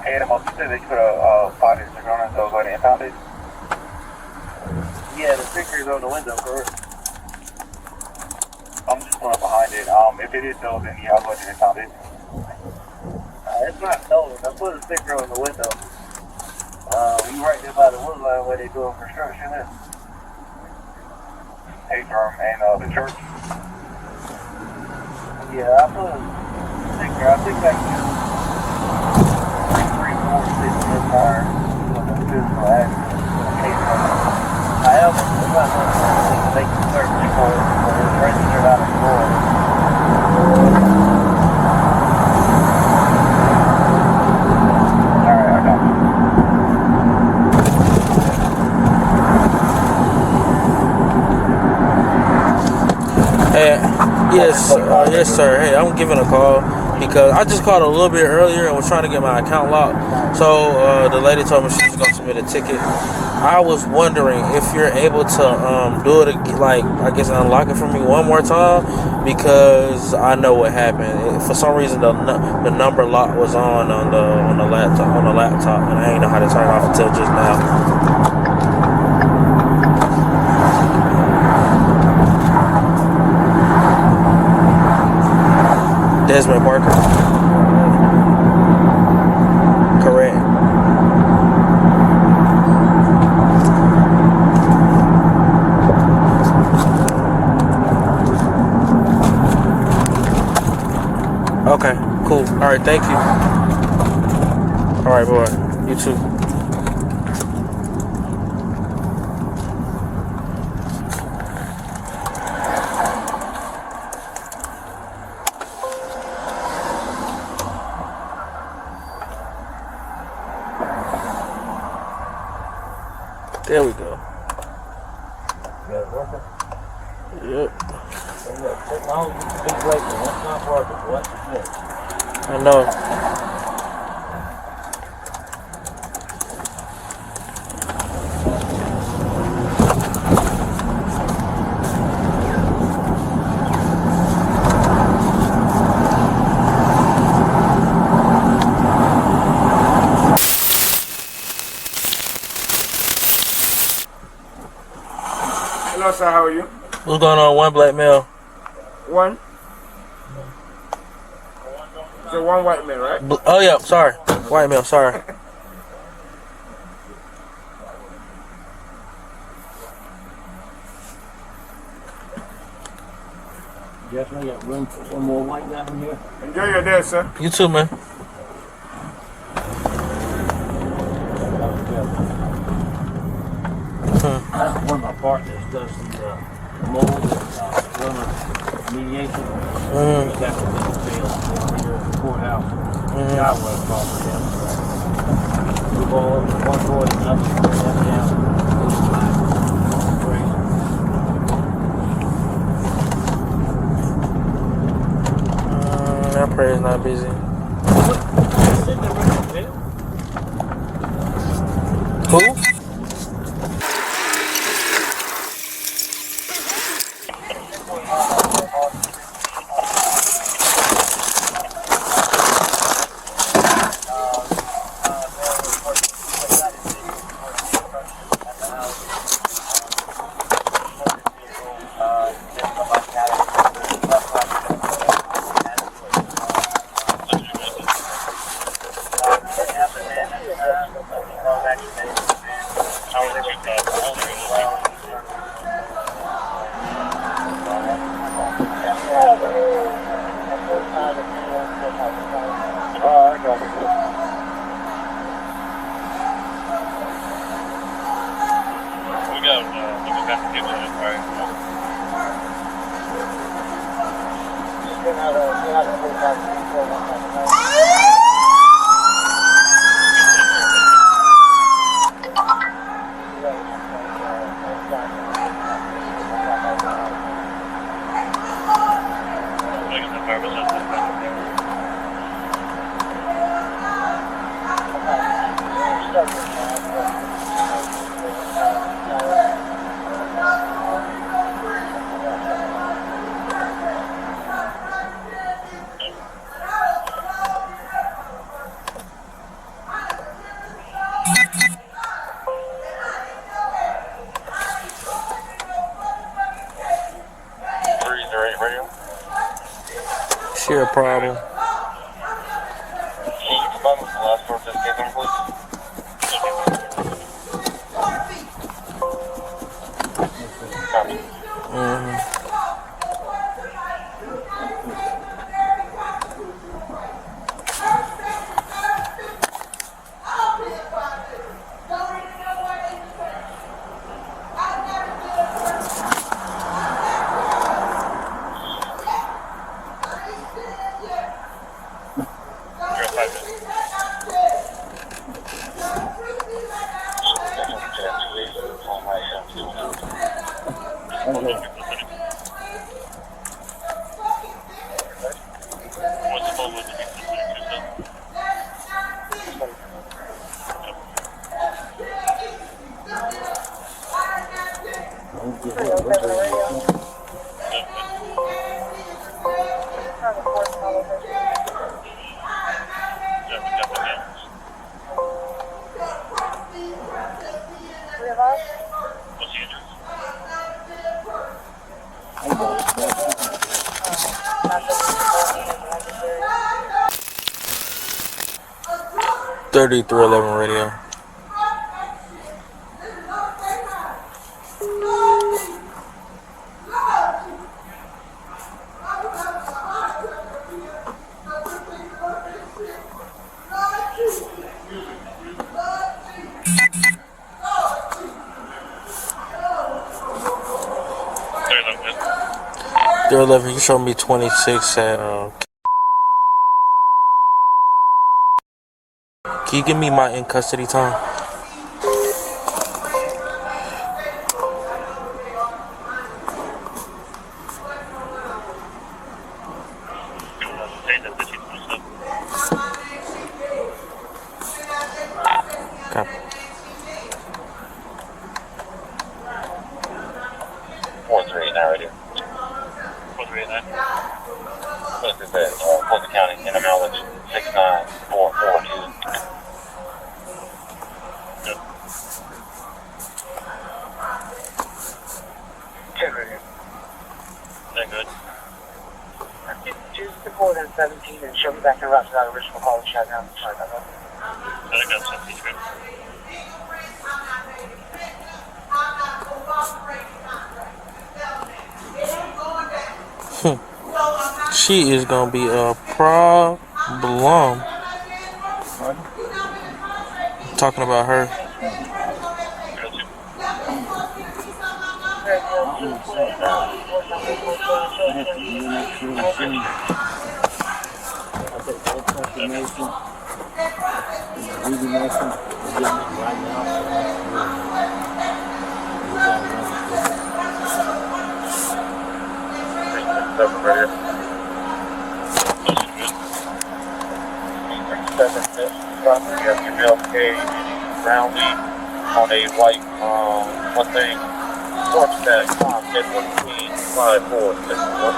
Hey, I'm up to say they put a body sticker on it, so go ahead and impound it. Yeah, the sticker is on the window, correct? I'm just going behind it. If it is stolen, then yeah, I'll go ahead and impound it. It's not stolen. I put a sticker on the window. You right there by the wood line where they doing construction is. Hay firm and the church. Yeah, I put a sticker. I think like 3, 4, 6 empire with a physical address. However, it's not one of those things they can search for it, but it's registered out of Florida. Alright, I got you. Hey, yes, sir. Hey, I'm giving a call because I just called a little bit earlier and was trying to get my account locked. So the lady told me she was going to submit a ticket. I was wondering if you're able to do it, like I guess unlock it for me one more time because I know what happened. For some reason, the number lock was on the laptop, and I ain't know how to turn it off until just now. Desmond Parker. Correct. Okay, cool. All right, thank you. All right, boy. You too. There we go. Yep. I know. Hello, sir. How are you? What's going on? One black male. One. So one white man, right? Oh yeah, sorry. White male, sorry. Yes, I got room for one more white guy in here. Enjoy your day, sir. You too, man. One of my partners does the mold and mediation. He's got the jail here at the courthouse. I was talking to him. We go over to one board and another down. I pray it's not busy. Who? Sure, problem. .3311 radio. They're 11. You showed me 26 at. Can you give me my in custody time? Copy. 439 right here. 439. This is at Fulton County, in the mileage 69442. That good? Choose the 4 and 17 and show me back in route to that original call and shut down. Sorry about that. I think that's 17 good. She is gonna be a problem. Talking about her. Roundly on a white Mustang Sportsback Edward Queen 5461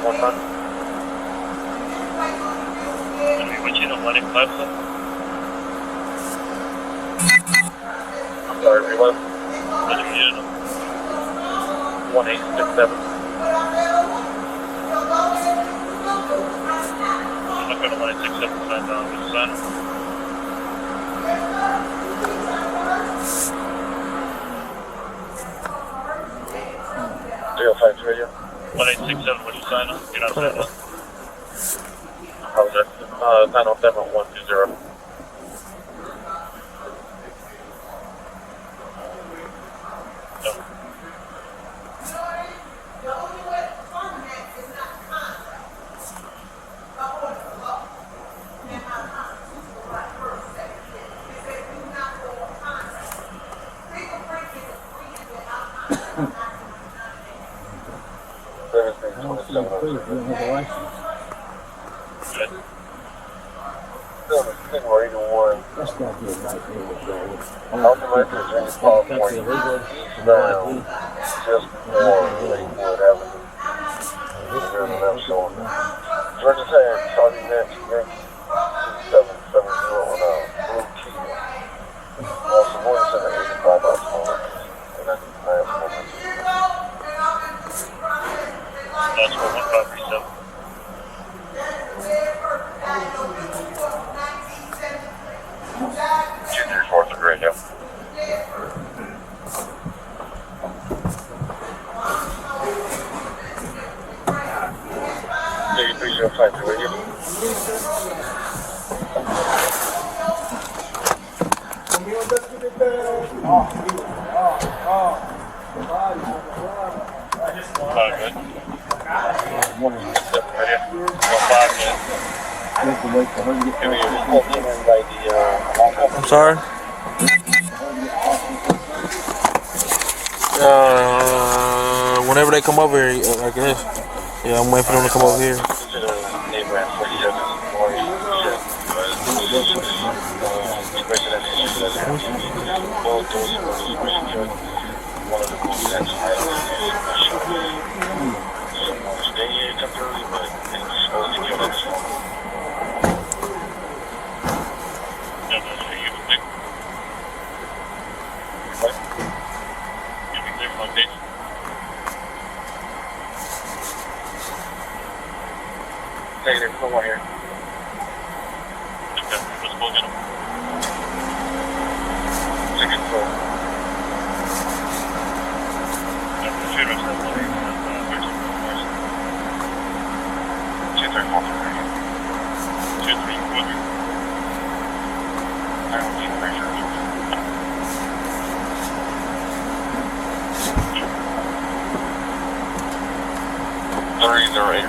100. What you don't want it close? I'm sorry, reload. What do you do? 1867. I'm not going to 1867 sign down. Which sign? 305 radio. 1867, what did you sign on? You're not signing on? How was that? 907 120. No. That's got to be a nightmare with country illegally. Just Georgia Tech, starting next, 2770 on Blue Key. Also, more than 85 out of and that's the last moment. That's for 1537. Junior 4th of radio. Maybe 305 to radio. I'm sorry. Whenever they come over here, I guess. Yeah, I'm waiting for them to come over here. Negative, no more here. Okay, let's go get him. Second floor.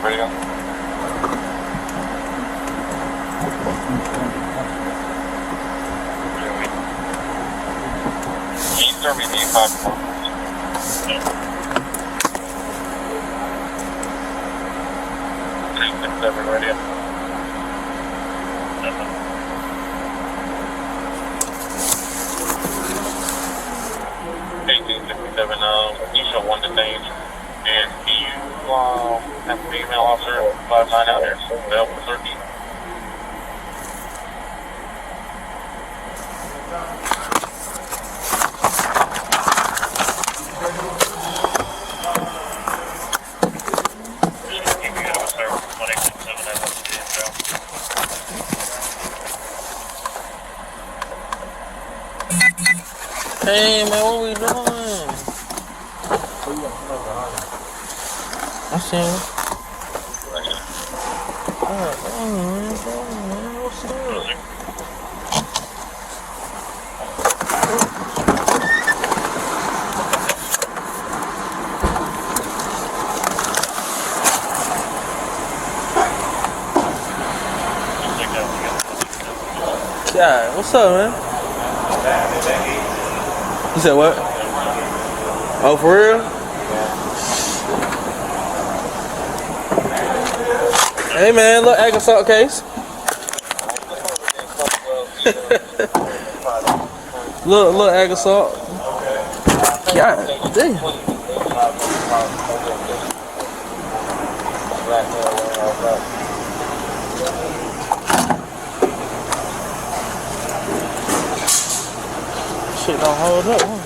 Ready to go? Serving 85. 367 ready up. 1867, you show one detained. And can you have a female officer 59 out here to help with search? Hey man, what we doing? I see him. What's up? Yeah, what's up, man? You said what? Oh, for real? Hey man, look, egg assault case. look, egg assault. God damn. Shit don't hold up, huh?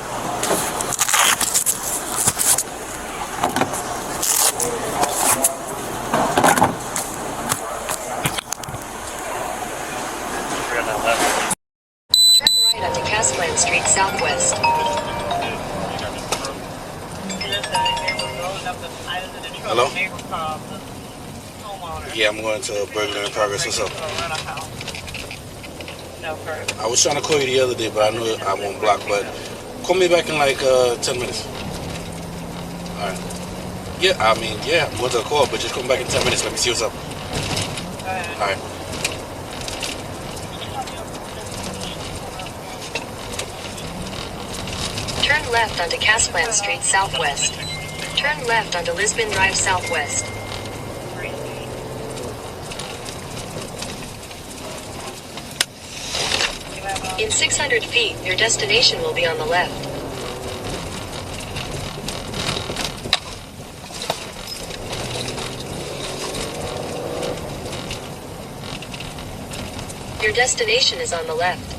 Turn right onto Castellan Street Southwest. Hello? Yeah, I'm going to burglary in progress. What's up? I was trying to call you the other day, but I knew I won't block. But call me back in like 10 minutes. All right. Yeah, I mean, yeah, I'm going to call, but just come back in 10 minutes. Let me see what's up. All right. Turn Turn left onto Casplan Street Southwest. Turn left onto Lisbon Drive Southwest. In 600 feet, your destination will be on the left. Your destination is on the left.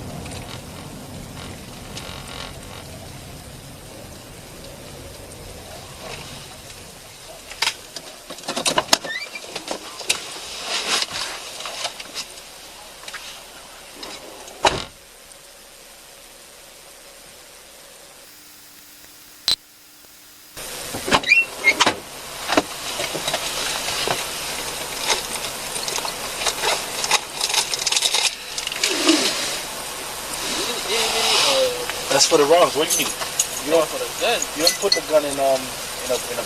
That's for the rounds. What do you need? You want for the gun? You don't put the gun in a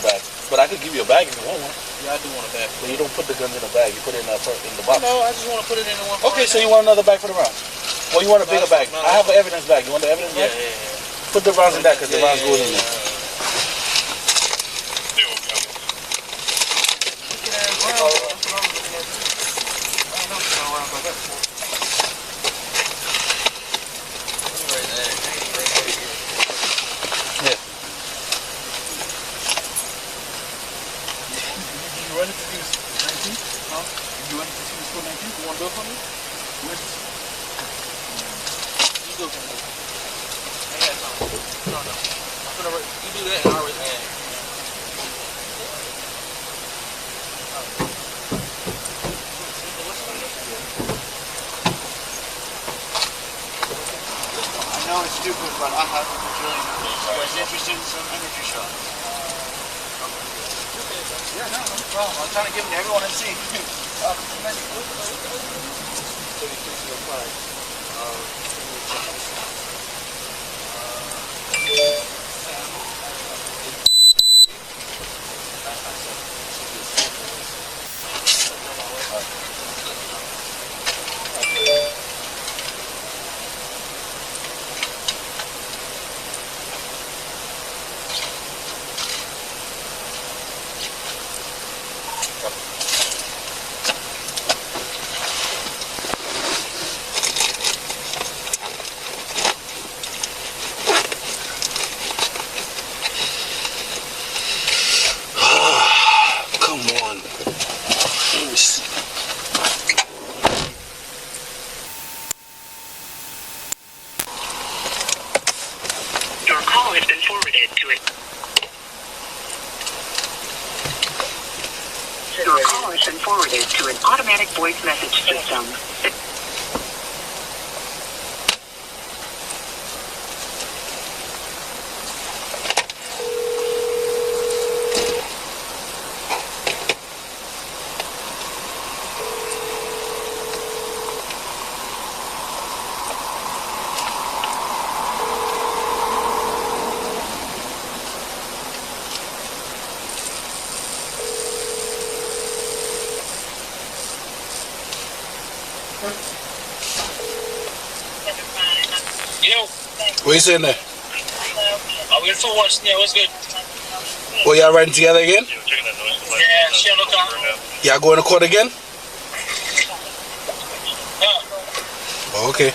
bag. But I could give you a bag if you want one. Yeah, I do want a bag. But you don't put the guns in a bag. You put it in the box. No, I just want to put it in the one. Okay, so you want another bag for the rounds? Well, you want a bigger bag? I have an evidence bag. You want the evidence bag? Yeah. Put the rounds in that because the rounds go in there. I know it's stupid, but I have a feeling you guys interested in some energy shots. Yeah, no problem. I'm trying to give it to everyone and see. Your call has been forwarded to an automatic voice message system. What you saying there? I'm in for once. Yeah, what's good? Well, y'all riding together again? Yeah, she on the car. Y'all going to court again? Yeah. Okay.